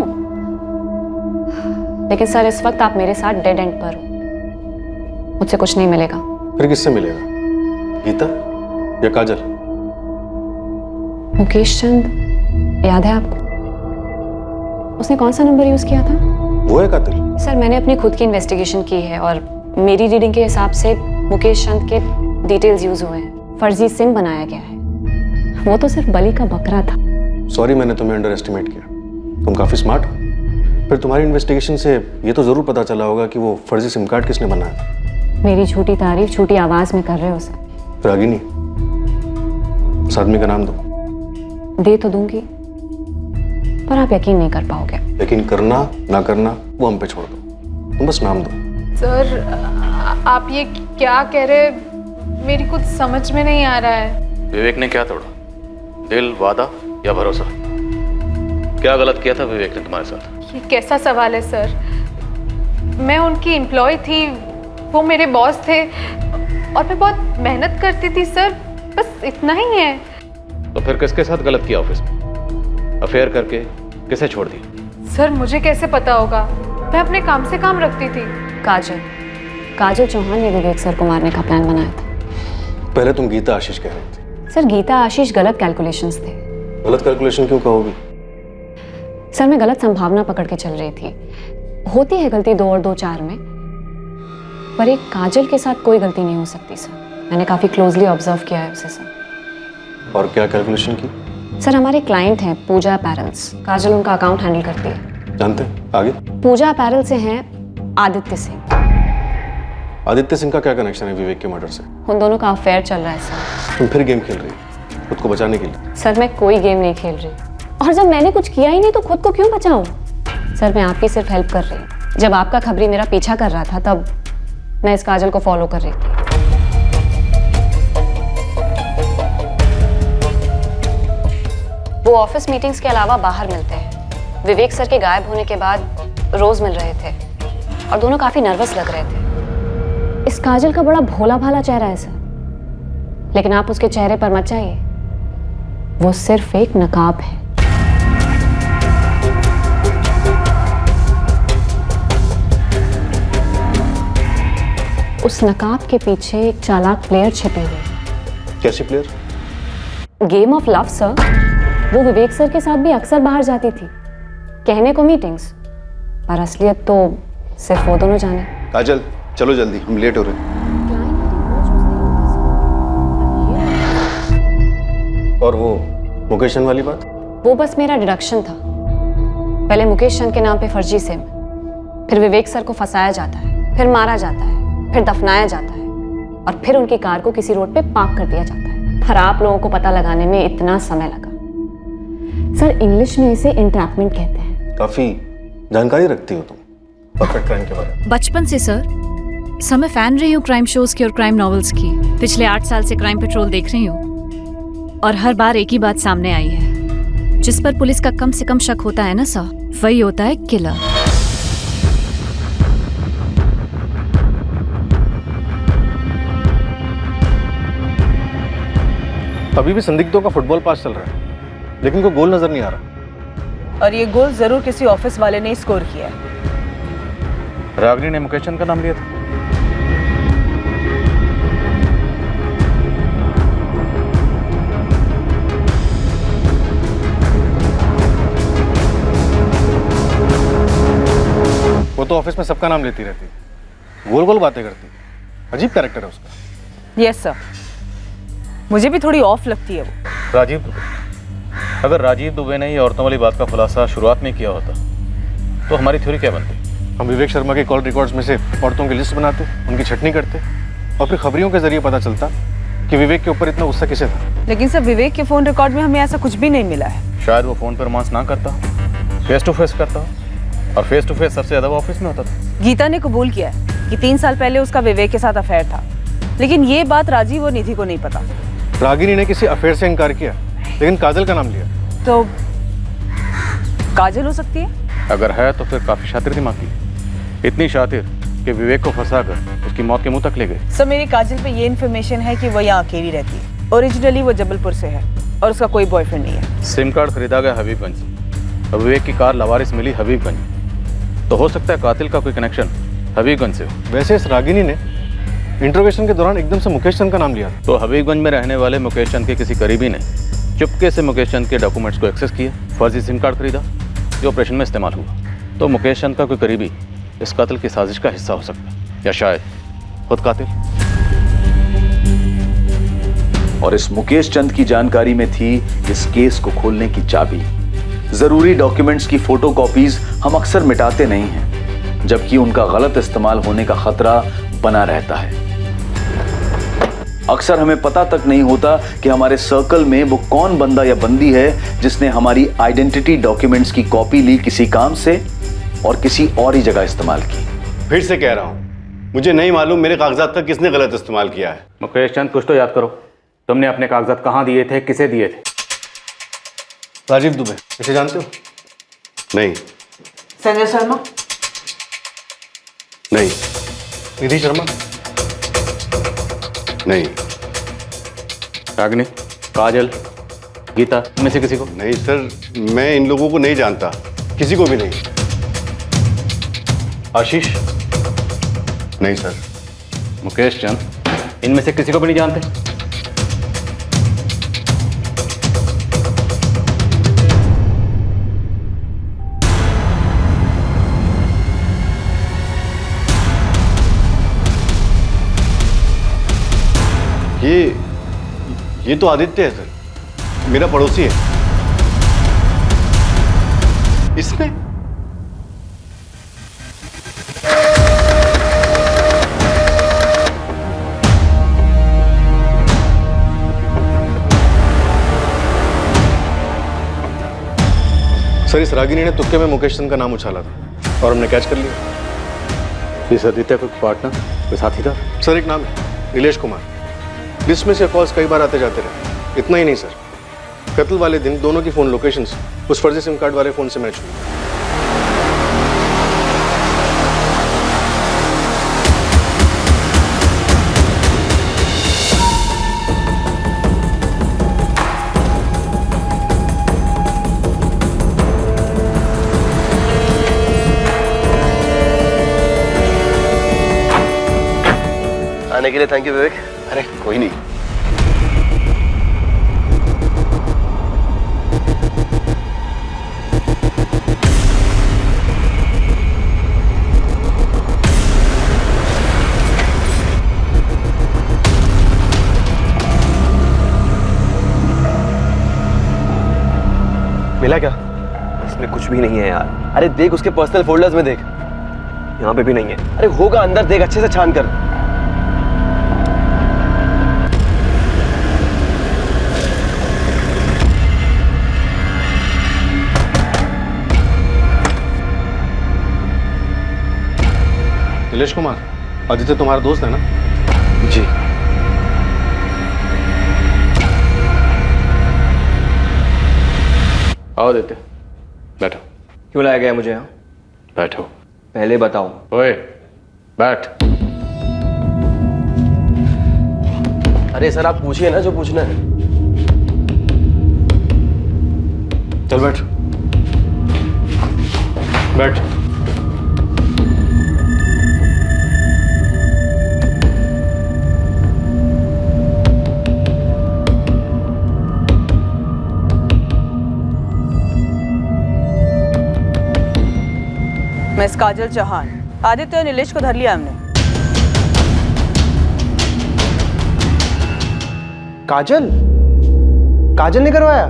Speaker 3: लेकिन सर, इस वक्त आप मेरे साथ डेड एंड पर हो, मुझसे कुछ नहीं मिलेगा।
Speaker 10: फिर किससे मिलेगा? गीता या काजल?
Speaker 3: मुकेश चंद, याद है आपको? उसने कौन सा नंबर यूज किया था?
Speaker 10: वो है कातिल?
Speaker 3: सर, मैंने अपनी खुद की इन्वेस्टिगेशन की है और मेरी रीडिंग के हिसाब से मुकेश चंद के डिटेल्स यूज हुए हैं। फर्जी सिम बनाया गया है। वो तो सिर्फ बलि का बकरा था।
Speaker 10: सॉरी, मैंने तुम्हें अंडर एस्टिमेट किया। तुम काफी स्मार्ट हो। फिर तुम्हारी इन्वेस्टिगेशन से ये तो जरूर पता चला होगा कि वो फर्जी सिम कार्ड किसने बनाया था।
Speaker 3: मेरी झूठी तारीफ झूठी आवाज में कर रहे हो सर।
Speaker 10: रागिनी, उस आदमी का नाम दो।
Speaker 3: दे तो दूंगी, पर आप यकीन नहीं कर पाओगे।
Speaker 10: लेकिन करना ना करना वो हम पे छोड़ दो, तुम बस नाम दो।
Speaker 9: सर, आप ये क्या कह रहे, मेरी कुछ समझ में नहीं आ रहा है।
Speaker 19: विवेक ने क्या तोड़ा? दिल, वादा या भरोसा? क्या गलत किया था विवेक ने तुम्हारे साथ?
Speaker 9: ये कैसा सवाल है सर? मैं उनकी एम्प्लॉय थी, वो मेरे बॉस थे और मैं बहुत मेहनत करती थी सर, बस इतना ही है।
Speaker 19: तो फिर किसके साथ गलत किया ऑफिस में? अफेयर करके किसे छोड़ दिया?
Speaker 9: सर, मुझे कैसे पता होगा? मैं अपने काम से काम रखती थी।
Speaker 3: काजल चौहान ने विवेक सर को मारने का प्लान बनाया था।
Speaker 10: पहले तुम गीता आशीष कह रही थी।
Speaker 3: सर, गीता आशीष गलत कैलकुलेशंस थे।
Speaker 10: गलत कैलकुलेशन क्यों कहोगी?
Speaker 3: सर, मैं गलत संभावना पकड़ के चल रही थी। होती है गलती 2 और 2 4 में, पर एक काजल के साथ कोई गलती नहीं हो सकती सर। मैंने काफ़ी क्लोजली ऑब्जर्व किया है उसे सर।
Speaker 10: और क्या कैलकुलेशन की?
Speaker 3: सर हमारे क्लाइंट हैं पूजा अपैरल्स, काजल उनका अकाउंट हैंडल करती है।
Speaker 10: जानते हैं, आगे?
Speaker 3: पूजा अपैरल से हैं आदित्य सिंह।
Speaker 10: आदित्य सिंह का क्या कनेक्शन है विवेक के मर्डर से?
Speaker 3: उन दोनों का अफेयर चल रहा है सर।
Speaker 10: तुम फिर गेम खेल रही हो खुद को बचाने के लिए?
Speaker 3: सर मैं कोई गेम नहीं खेल रही, और जब मैंने कुछ किया ही नहीं तो खुद को क्यों बचाऊं? सर मैं आपकी सिर्फ हेल्प कर रही हूँ। जब आपका खबरी मेरा पीछा कर रहा था तब मैं इस काजल को फॉलो कर रही थी। वो ऑफिस मीटिंग्स के अलावा बाहर मिलते हैं। विवेक सर के गायब होने के बाद रोज मिल रहे थे और दोनों काफी नर्वस लग रहे थे। इस काजल का बड़ा भोला भाला चेहरा है सर, लेकिन आप उसके चेहरे पर मत जाइए, वो सिर्फ एक नकाब है। उस नकाब के पीछे एक चालाक प्लेयर छिपे हुए।
Speaker 10: कैसी player?
Speaker 3: Game of love sir. वो विवेक सर के साथ भी अक्सर बाहर जाती थी, कहने को मीटिंग्स, पर असलियत तो सिर्फ वो दोनों जाने।
Speaker 6: काजल चलो जल्दी, हम लेट हो रहे हैं।
Speaker 10: और वो मुकेश चंद वाली बात?
Speaker 3: वो बस मेरा डिडक्शन था। पहले मुकेश चंद के नाम पे फर्जी सिम, फिर विवेक सर को फंसाया जाता है, फिर मारा जाता है, फिर दफनाया जाता है, और फिर उनकी कार को किसी रोड पे पार्क कर दिया जाता है। पर आप लोगों को पता लगाने में इतना समय लगा। सर इंग्लिश में इसे इंट्रैपमेंट कहते हैं।
Speaker 10: काफी जानकारी रखती हो तुम परफेक्ट क्राइम के बारे में।
Speaker 3: बचपन से सर मैं फैन रही हूँ क्राइम शोज की और क्राइम नॉवेल्स की। पिछले 8 साल से क्राइम पेट्रोल देख रही हूँ और हर बार एक ही बात सामने आई है, जिस पर पुलिस का कम से कम शक होता है ना सर, वही होता है किलर।
Speaker 10: अभी भी संदिग्धों का फुटबॉल पास चल रहा है, लेकिन कोई गोल नजर नहीं आ रहा।
Speaker 7: और ये गोल जरूर किसी ऑफिस वाले ने स्कोर किया है।
Speaker 19: रागिनी ने मुकेश चंद का नाम लिया था।
Speaker 10: वो तो ऑफिस में सबका नाम लेती रहती है, गोल गोल बातें करती है। अजीब कैरेक्टर है उसका।
Speaker 7: यस सर, मुझे भी थोड़ी ऑफ लगती है वो।
Speaker 19: राजीव दुबे, अगर राजीव दुबे ने ये औरतों वाली बात का खुलासा शुरुआत में किया होता तो हमारी थ्योरी क्या बनती?
Speaker 10: हम विवेक शर्मा के कॉल रिकॉर्ड्स में से औरतों की लिस्ट बनाते, उनकी छटनी करते, और फिर खबरियों के जरिए पता चलता कि विवेक के ऊपर इतना गुस्सा किसे था।
Speaker 7: लेकिन सर विवेक के फोन रिकॉर्ड में हमें ऐसा कुछ भी नहीं मिला है।
Speaker 19: शायद वो फोन पर रोमांस ना करता, फेस टू फेस करता, और फेस टू फेस सबसे ज्यादा वो ऑफिस में होता था।
Speaker 7: गीता ने कबूल किया है कि 3 साल पहले उसका विवेक के साथ अफेयर था, लेकिन ये बात राजीव और निधि को नहीं पता।
Speaker 10: रागिनी ने किसी अफेयर से इनकार किया, लेकिन काजल का नाम लिया।
Speaker 7: तो काजल हो सकती है?
Speaker 19: अगर है तो फिर काफी शातिर दिमाग की, इतनी शातिर कि विवेक को फंसाकर उसकी मौत के मुंह तक ले गए।
Speaker 7: सर मेरी काजल पे ये इन्फॉर्मेशन है कि वो यहाँ अकेली रहती है। ओरिजिनली वो जबलपुर से है और उसका कोई बॉयफ्रेंड नहीं है।
Speaker 19: सिम कार्ड खरीदा गया हबीबगंज से, और विवेक की कार लवारिस मिली हबीबगंज, तो हो सकता है कातिल का कोई कनेक्शन हबीबगंज से हो।
Speaker 10: वैसे इस रागिनी ने इंट्रोगेशन के दौरान एकदम से मुकेश चंद का नाम लिया।
Speaker 19: तो हबीबगंज में रहने वाले मुकेश चंद के किसी करीबी ने चुपके से मुकेश चंद के डॉक्यूमेंट्स को एक्सेस किया, फर्जी सिम कार्ड खरीदा जो ऑपरेशन में इस्तेमाल हुआ। तो मुकेश चंद का कोई करीबी इस कातिल की साजिश का हिस्सा हो सकता है, या शायद खुद कातिल।
Speaker 1: और इस मुकेश चंद की जानकारी में थी इस केस को खोलने की चाबी। जरूरी डॉक्यूमेंट्स की फोटोकॉपीज हम अक्सर मिटाते नहीं हैं, जबकि उनका गलत इस्तेमाल होने का खतरा बना रहता है। अक्सर हमें पता तक नहीं होता कि हमारे सर्कल में वो कौन बंदा या बंदी है जिसने हमारी आइडेंटिटी डॉक्यूमेंट्स की कॉपी ली किसी काम से और किसी और ही जगह इस्तेमाल की।
Speaker 18: फिर से कह रहा हूं, मुझे नहीं मालूम मेरे कागजात का किसने गलत इस्तेमाल किया है।
Speaker 19: मुकेश चंद कुछ तो याद करो, तुमने अपने कागजात कहाँ दिए थे, किसे दिए थे?
Speaker 10: राजीव दुबे, इसे जानते हो?
Speaker 18: नहीं।
Speaker 7: संजय शर्मा?
Speaker 18: नहीं।
Speaker 10: निधि शर्मा?
Speaker 18: नहीं।
Speaker 19: रागिनी, काजल, गीता, इनमें से किसी को?
Speaker 18: नहीं सर, मैं इन लोगों को नहीं जानता, किसी को भी नहीं।
Speaker 19: आशीष?
Speaker 18: नहीं सर।
Speaker 19: मुकेश चंद, इनमें से किसी को भी नहीं जानते?
Speaker 18: ये तो आदित्य है सर। मेरा पड़ोसी है। इसने
Speaker 10: सर, इस रागिनी ने तुक्के में मुकेश चंद का नाम उछाला था और हमने कैच कर लिया। इस आदित्य का पार्टनर, कोई साथीदार? सर, एक नाम है नीलेश कुमार। लिस्ट में से कॉल्स कई बार आते जाते रहे। इतना ही नहीं सर, कत्ल वाले दिन दोनों की फोन लोकेशंस उस फर्जी सिम कार्ड वाले फोन से मैच हुई।
Speaker 16: आने के लिए थैंक यू विवेक।
Speaker 18: अरे कोई नहीं।
Speaker 16: मिला क्या? इसमें कुछ भी नहीं है यार। अरे देख उसके पर्सनल फोल्डर्स में देख, यहाँ पे भी नहीं है। अरे होगा अंदर, देख अच्छे से छान कर।
Speaker 10: नीलेश कुमार, आदित्य तुम्हारा दोस्त है ना?
Speaker 16: जी।
Speaker 19: आओ आदित्य, बैठो।
Speaker 16: क्यों लाया गया मुझे यहाँ?
Speaker 19: बैठो।
Speaker 16: पहले बताओ।
Speaker 19: ओए, बैठ।
Speaker 16: अरे सर आप पूछिए ना जो पूछना है।
Speaker 10: चल बैठ। बैठ।
Speaker 7: मिस काजल चौहान, आदित्य और नीलेश को धर लिया हमने।
Speaker 8: काजल? काजल ने करवाया?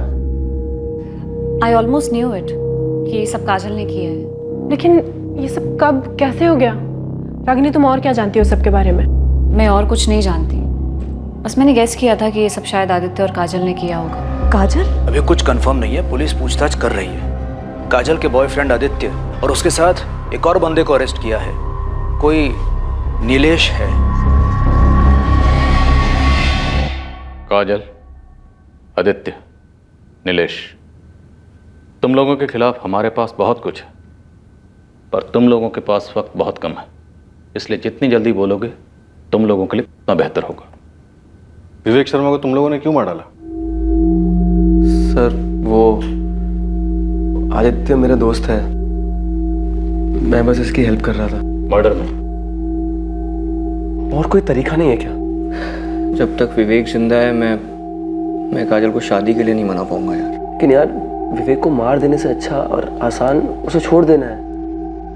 Speaker 3: आई ऑलमोस्ट न्यू इट कि ये सब काजल ने किया है।
Speaker 2: लेकिन ये सब कब कैसे हो गया? रागिनी, तुम और क्या जानती हो सबके बारे में?
Speaker 3: मैं और कुछ नहीं जानती, बस मैंने गेस किया था कि ये सब शायद आदित्य और काजल ने किया होगा।
Speaker 7: काजल?
Speaker 15: अभी कुछ कंफर्म नहीं है, पुलिस पूछताछ कर रही है। काजल के बॉयफ्रेंड आदित्य और उसके साथ एक और बंदे को अरेस्ट किया है, कोई नीलेश है।
Speaker 19: काजल, आदित्य, नीलेश, तुम लोगों के खिलाफ हमारे पास बहुत कुछ है, पर तुम लोगों के पास वक्त बहुत कम है, इसलिए जितनी जल्दी बोलोगे तुम लोगों के लिए उतना बेहतर होगा।
Speaker 10: विवेक शर्मा को तुम लोगों ने क्यों मार डाला?
Speaker 16: सर वो आदित्य मेरा दोस्त है, मैं बस इसकी हेल्प कर रहा था।
Speaker 19: मर्डर में?
Speaker 16: और कोई तरीका नहीं है क्या?
Speaker 20: जब तक विवेक जिंदा है मैं काजल को शादी के लिए नहीं मना पाऊंगा यार।
Speaker 16: लेकिन यार विवेक को मार देने से अच्छा और आसान उसे छोड़ देना है।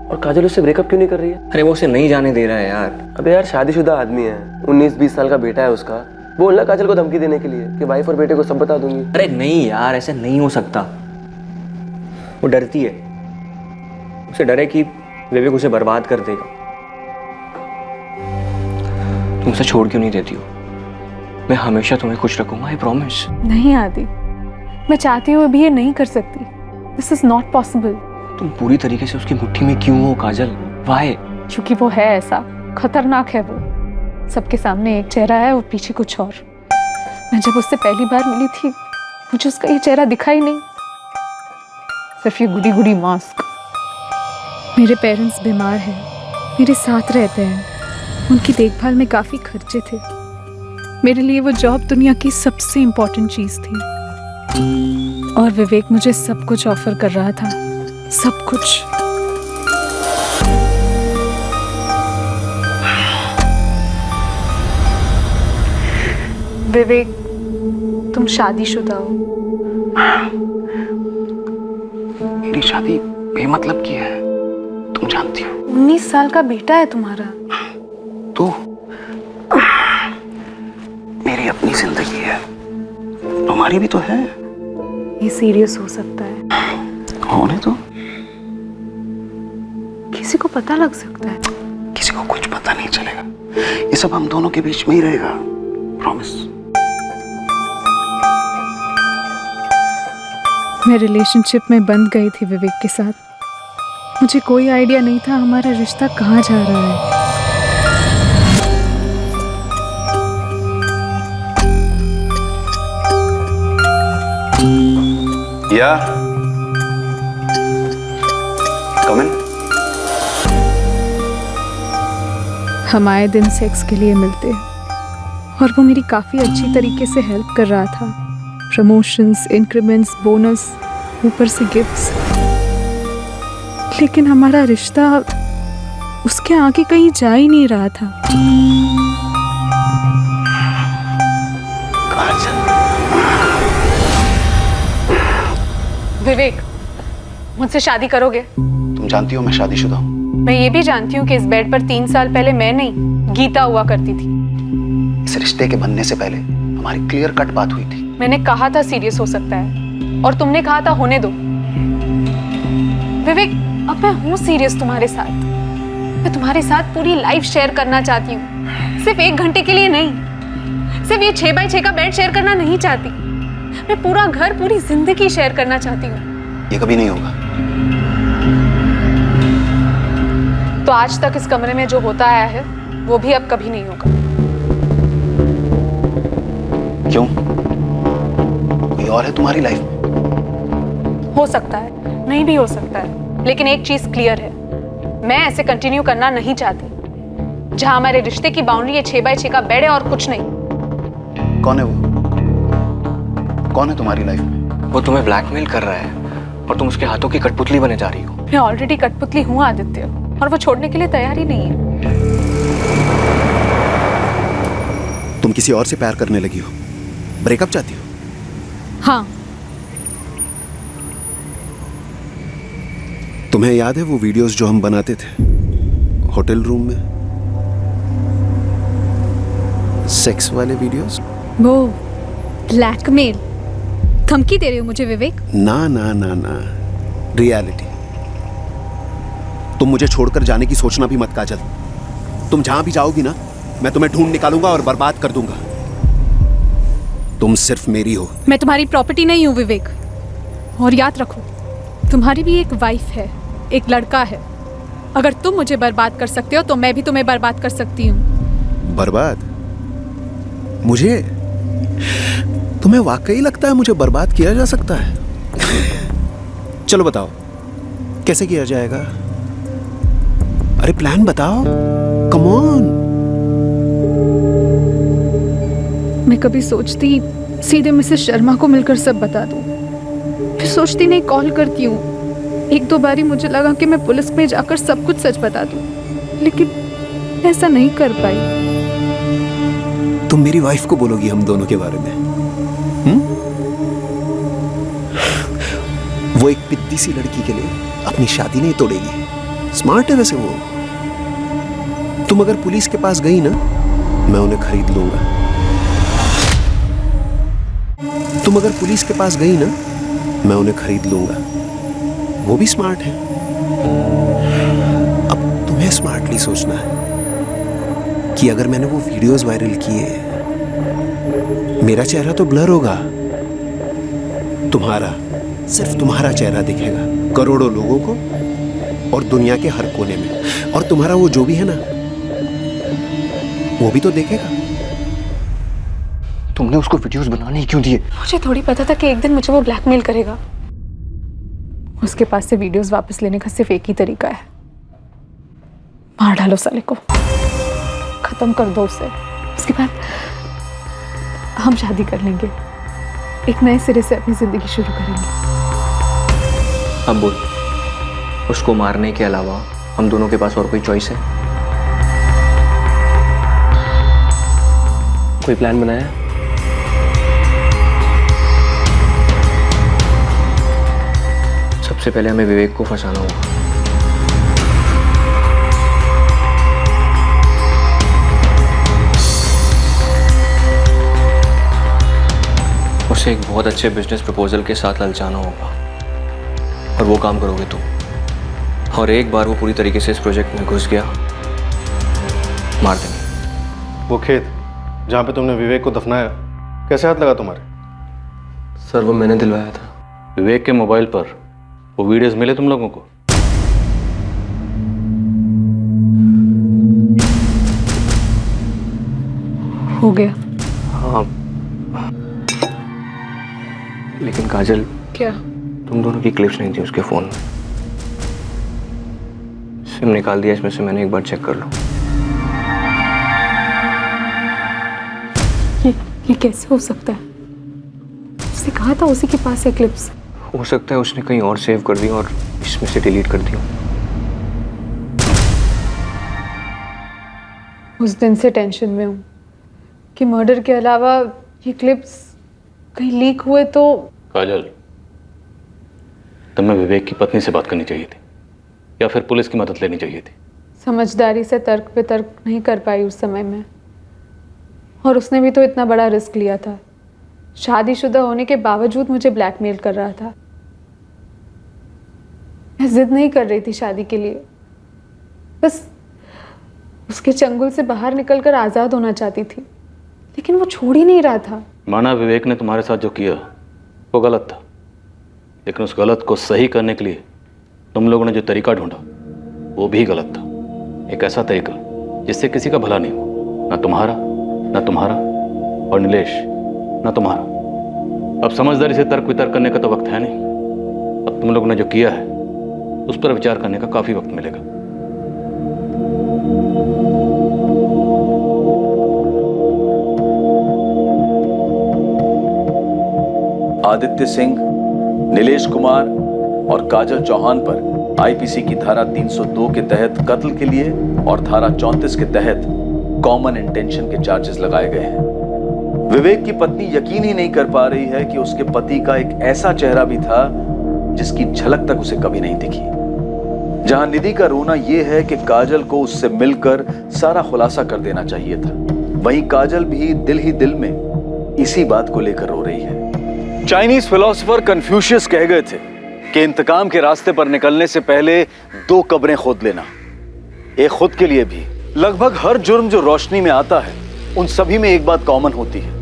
Speaker 16: और काजल उससे ब्रेकअप क्यों नहीं कर रही है?
Speaker 20: अरे वो उसे नहीं जाने दे रहा है यार।
Speaker 16: अबे यार शादीशुदा आदमी है, 19-20 साल का बेटा है उसका। बोलना काजल को धमकी देने के लिए कि वाइफ और बेटे को सब बता दूंगी।
Speaker 20: अरे नहीं यार, ऐसे नहीं हो सकता। वो डरती है, उसे डर है कि विवेक उसे बर्बाद कर देगा। तुम उसे छोड़ क्यों नहीं देती हो? मैं हमेशा तुम्हें खुश रखूंगा, आई प्रॉमिस।
Speaker 9: नहीं आदि, मैं चाहती हूँ अभी ये नहीं कर सकती। This is not possible.
Speaker 20: तुम पूरी तरीके से उसकी मुट्ठी में क्यों हो काजल? वाई?
Speaker 9: क्योंकि वो है ऐसा, खतरनाक है वो। सबके सामने एक चेहरा है और पीछे कुछ और। मैं जब उससे पहली बार मिली थी मुझे उसका ये चेहरा दिखा ही नहीं, सिर्फ ये गुडी गुडी मास्क। मेरे पेरेंट्स बीमार हैं, मेरे साथ रहते हैं, उनकी देखभाल में काफ़ी खर्चे थे। मेरे लिए वो जॉब दुनिया की सबसे इम्पोर्टेंट चीज़ थी। और विवेक मुझे सब कुछ ऑफर कर रहा था, सब कुछ। विवेक, तुम शादीशुदा हो।
Speaker 15: मेरी शादी बेमतलब की है, तुम जानती हो।
Speaker 9: 19 साल का बेटा है तुम्हारा।
Speaker 15: तो मेरी अपनी जिंदगी है, तुम्हारी भी तो है।
Speaker 2: ये सीरियस हो सकता है।
Speaker 6: होने तो
Speaker 2: किसी को पता लग सकता है।
Speaker 6: किसी को कुछ पता नहीं चलेगा, ये सब हम दोनों के बीच में ही रहेगा, प्रॉमिस।
Speaker 9: मैं रिलेशनशिप में बंध गई थी विवेक के साथ। मुझे कोई आइडिया नहीं था हमारा रिश्ता कहाँ जा रहा है।
Speaker 6: या कम इन।
Speaker 9: हम आए दिन सेक्स के लिए मिलते और वो मेरी काफ़ी अच्छी तरीके से हेल्प कर रहा था। प्रमोशंस, इंक्रीमेंट्स, बोनस, ऊपर से गिफ्ट्स। लेकिन हमारा रिश्ता उसके आगे कहीं जा ही नहीं रहा था।
Speaker 2: विवेक, मुझसे शादी करोगे?
Speaker 6: तुम जानती हो मैं शादीशुदा हूँ।
Speaker 2: मैं ये भी जानती हूँ कि इस बेड पर 3 साल पहले मैं नहीं, गीता हुआ करती थी।
Speaker 6: इस रिश्ते के बनने से पहले हमारी क्लियर कट बात हुई थी।
Speaker 2: मैंने कहा था सीरियस हो सकता है और तुमने कहा था होने दो। विवेक, अब मैं हूँ सीरियस तुम्हारे साथ। मैं तुम्हारे साथ पूरी लाइफ शेयर करना चाहती हूँ, सिर्फ 1 घंटे के लिए नहीं। सिर्फ ये 6 बाय 6 का बेड शेयर करना नहीं चाहती। मैं पूरा घर, पूरी जिंदगी शेयर करना चाहती हूँ।
Speaker 6: ये कभी नहीं होगा।
Speaker 2: तो आज तक इस कमरे में जो होता आया है वो भी अब कभी नहीं होगा।
Speaker 6: क्यों? कोई और है तुम्हारी लाइफ में?
Speaker 2: हो सकता है, नहीं भी हो सकता है, लेकिन एक चीज क्लियर है, मैं ऐसे कंटिन्यू करना नहीं चाहती। जहां हमारे रिश्ते की बाउंड्री है 6 बाय 6 का बेड है और कुछ नहीं।
Speaker 6: कौन है वो? कौन है तुम्हारी लाइफ में?
Speaker 16: वो तुम्हें ब्लैकमेल कर रहा है और तुम उसके हाथों की कठपुतली बने जा रही हो।
Speaker 2: मैं ऑलरेडी कठपुतली हूँ आदित्य, और वो छोड़ने के लिए तैयार ही नहीं है।
Speaker 6: तुम किसी और से प्यार करने लगी हो, ब्रेकअप चाहती हो?
Speaker 9: हाँ।
Speaker 6: तुम्हें याद है वो वीडियोस जो हम बनाते थे होटल रूम में, सेक्स वाले वीडियोस?
Speaker 9: वो ब्लैकमेल, धमकी दे रहे हो मुझे विवेक?
Speaker 6: ना ना ना ना, रियलिटी। तुम मुझे छोड़कर जाने की सोचना भी मत काजल। तुम जहां भी जाओगी ना, मैं तुम्हें ढूंढ निकालूंगा और बर्बाद कर दूंगा। तुम सिर्फ मेरी हो।
Speaker 9: मैं तुम्हारी प्रॉपर्टी नहीं हूँ विवेक। और याद रखो, तुम्हारी भी एक वाइफ है, एक लड़का है। अगर तुम मुझे बर्बाद कर सकते हो तो मैं भी तुम्हें बर्बाद कर सकती हूँ।
Speaker 6: बर्बाद? मुझे? तुम्हें वाकई लगता है मुझे बर्बाद किया जा सकता है? चलो बताओ कैसे किया जाएगा? अरे प्लान बताओ, कम ऑन।
Speaker 9: मैं कभी सोचती सीधे मिसेस शर्मा को मिलकर सब बता दूं, फिर सोचती नहीं कॉल करती हूँ। 1-2 बारी मुझे लगा कि मैं पुलिस में जाकर सब कुछ सच बता दूं, लेकिन ऐसा नहीं कर पाई।
Speaker 6: तुम मेरी वाइफ को बोलोगी हम दोनों के बारे में? वो एक पिद्दी सी लड़की के लिए अपनी शादी नहीं तोड़ेगी। स्मार्ट है वैसे वो। तुम अगर पुलिस के पास गई ना, मैं उन्हें खरीद लूंगा। तुम अगर पुलिस के पास गई ना, मैं उन्हें खरीद लूंगा। वो भी स्मार्ट है। अब तुम्हें स्मार्टली सोचना है कि अगर मैंने वो वीडियोस वायरल किए, मेरा चेहरा तो ब्लर होगा, तुम्हारा, सिर्फ तुम्हारा चेहरा दिखेगा करोड़ों लोगों को और दुनिया के हर कोने में। और तुम्हारा वो जो भी है ना, वो भी तो देखेगा।
Speaker 16: तुमने उसको वीडियोस बनाने ही क्यों दिए?
Speaker 2: मुझे थोड़ी पता था कि एक दिन मुझे वो ब्लैकमेल करेगा। उसके पास से वीडियोस वापस लेने का सिर्फ एक ही तरीका है, मार डालो साले को, खत्म कर दो उसे। उसके बाद हम शादी कर लेंगे, एक नए सिरे से अपनी जिंदगी शुरू करेंगे।
Speaker 16: अब बोल, उसको मारने के अलावा हम दोनों के पास और कोई चॉइस है? कोई प्लान बनाया? सबसे पहले हमें विवेक को फंसाना होगा। उसे एक बहुत अच्छे बिजनेस प्रपोजल के साथ ललचाना होगा और वो काम करोगे तुम। और एक बार वो पूरी तरीके से इस प्रोजेक्ट में घुस गया, मार देंगे।
Speaker 10: वो खेत जहाँ पे तुमने विवेक को दफनाया, कैसे हाथ लगा तुम्हारे?
Speaker 16: सर वो मैंने दिलवाया था।
Speaker 19: विवेक के मोबाइल पर वो वीडियोस मिले तुम लोगों को?
Speaker 2: हो गया।
Speaker 16: हाँ, लेकिन काजल,
Speaker 2: क्या?
Speaker 16: तुम दोनों की क्लिप्स नहीं थी उसके फोन में। सिम निकाल दिया इसमें से मैंने, एक बार चेक कर लो।
Speaker 2: ये कैसे हो सकता है? उसने कहा था उसी के पास है क्लिप्स।
Speaker 16: हो सकता है उसने कहीं और सेव कर दी और इसमें से डिलीट कर दी।
Speaker 2: उस दिन से टेंशन में हूँ कि मर्डर के अलावा ये क्लिप्स कहीं लीक हुए तो।
Speaker 19: काजल, तुम्हें विवेक की पत्नी से बात करनी चाहिए थी या फिर पुलिस की मदद लेनी चाहिए थी।
Speaker 2: समझदारी से तर्क पे तर्क नहीं कर पाई उस समय में, और उसने भी तो इतना बड़ा रिस्क लिया था। शादीशुदा होने के बावजूद मुझे ब्लैकमेल कर रहा था। मैं जिद नहीं कर रही थी शादी के लिए, बस उसके चंगुल से बाहर निकलकर आज़ाद होना चाहती थी, लेकिन वो छोड़ ही नहीं रहा था।
Speaker 19: माना विवेक ने तुम्हारे साथ जो किया वो गलत था, लेकिन उस गलत को सही करने के लिए तुम लोगों ने जो तरीका ढूंढा वो भी गलत था। एक ऐसा तरीका जिससे किसी का भला नहीं हो, ना तुम्हारा, ना तुम्हारा, और नीलेश, ना तुम्हारा। अब समझदारी से तर्क वितर्क करने का तो वक्त है नहीं। अब तुम लोगों ने जो किया है उस पर विचार करने का काफी वक्त मिलेगा।
Speaker 1: आदित्य सिंह, नीलेश कुमार और काजल चौहान पर आईपीसी की धारा 302 के तहत कत्ल के लिए और धारा 34 के तहत कॉमन इंटेंशन के चार्जेस लगाए गए हैं। विवेक की पत्नी यकीन ही नहीं कर पा रही है कि उसके पति का एक ऐसा चेहरा भी था जिसकी झलक तक उसे कभी नहीं दिखी। जहां निधि का रोना यह है कि काजल को उससे मिलकर सारा खुलासा कर देना चाहिए था, वहीं काजल भी दिल ही दिल में इसी बात को लेकर रो रही है। चाइनीज फिलोसोफर कन्फ्यूशियस कह गए थे कि इंतकाम के रास्ते पर निकलने से पहले 2 कब्रें खोद लेना। एक खुद के लिए भी। लगभग हर जुर्म जो रोशनी में आता है उन सभी में एक बात कॉमन होती है,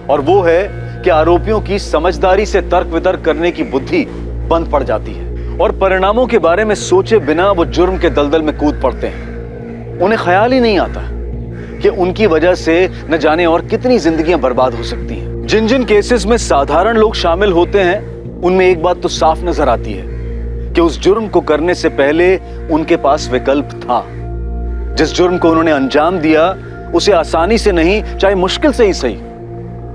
Speaker 1: और वो है कि आरोपियों की समझदारी से तर्क वितर्क करने की बुद्धि बंद पड़ जाती है और परिणामों के बारे में सोचे बिना वो जुर्म के दलदल में कूद पड़ते हैं। उन्हें ख्याल ही नहीं आता कि उनकी वजह से न जाने और कितनी जिंदगियां बर्बाद हो सकती हैं। जिन जिन केसेस में साधारण लोग शामिल होते हैं उनमें एक बात तो साफ नजर आती है कि उस जुर्म को करने से पहले उनके पास विकल्प था। जिस जुर्म को उन्होंने अंजाम दिया उसे आसानी से नहीं, चाहे मुश्किल से ही सही,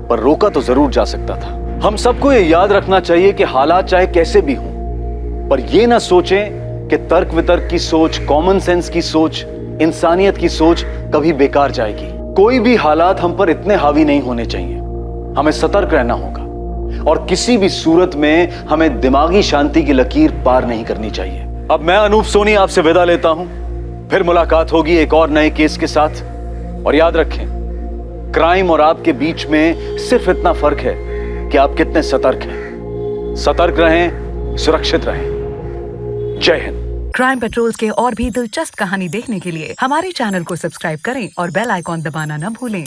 Speaker 1: पर रोका तो जरूर जा सकता था। हम सबको ये याद रखना चाहिए कि हालात चाहे कैसे भी हों, पर यह ना सोचें कि तर्क वितर्क की सोच, कॉमन सेंस की सोच, इंसानियत की सोच कभी बेकार जाएगी। कोई भी हालात हम पर इतने हावी नहीं होने चाहिए। हमें सतर्क रहना होगा और किसी भी सूरत में हमें दिमागी शांति की लकीर पार नहीं करनी चाहिए। अब मैं अनूप सोनी आपसे विदा लेता हूं, फिर मुलाकात होगी एक और नए केस के साथ। और याद रखें, क्राइम और आपके बीच में सिर्फ इतना फर्क है कि आप कितने सतर्क हैं। सतर्क रहें, सुरक्षित रहें। जय हिंद।
Speaker 12: क्राइम पेट्रोल्स के और भी दिलचस्प कहानी देखने के लिए हमारे चैनल को सब्सक्राइब करें और बेल आइकॉन दबाना न भूलें।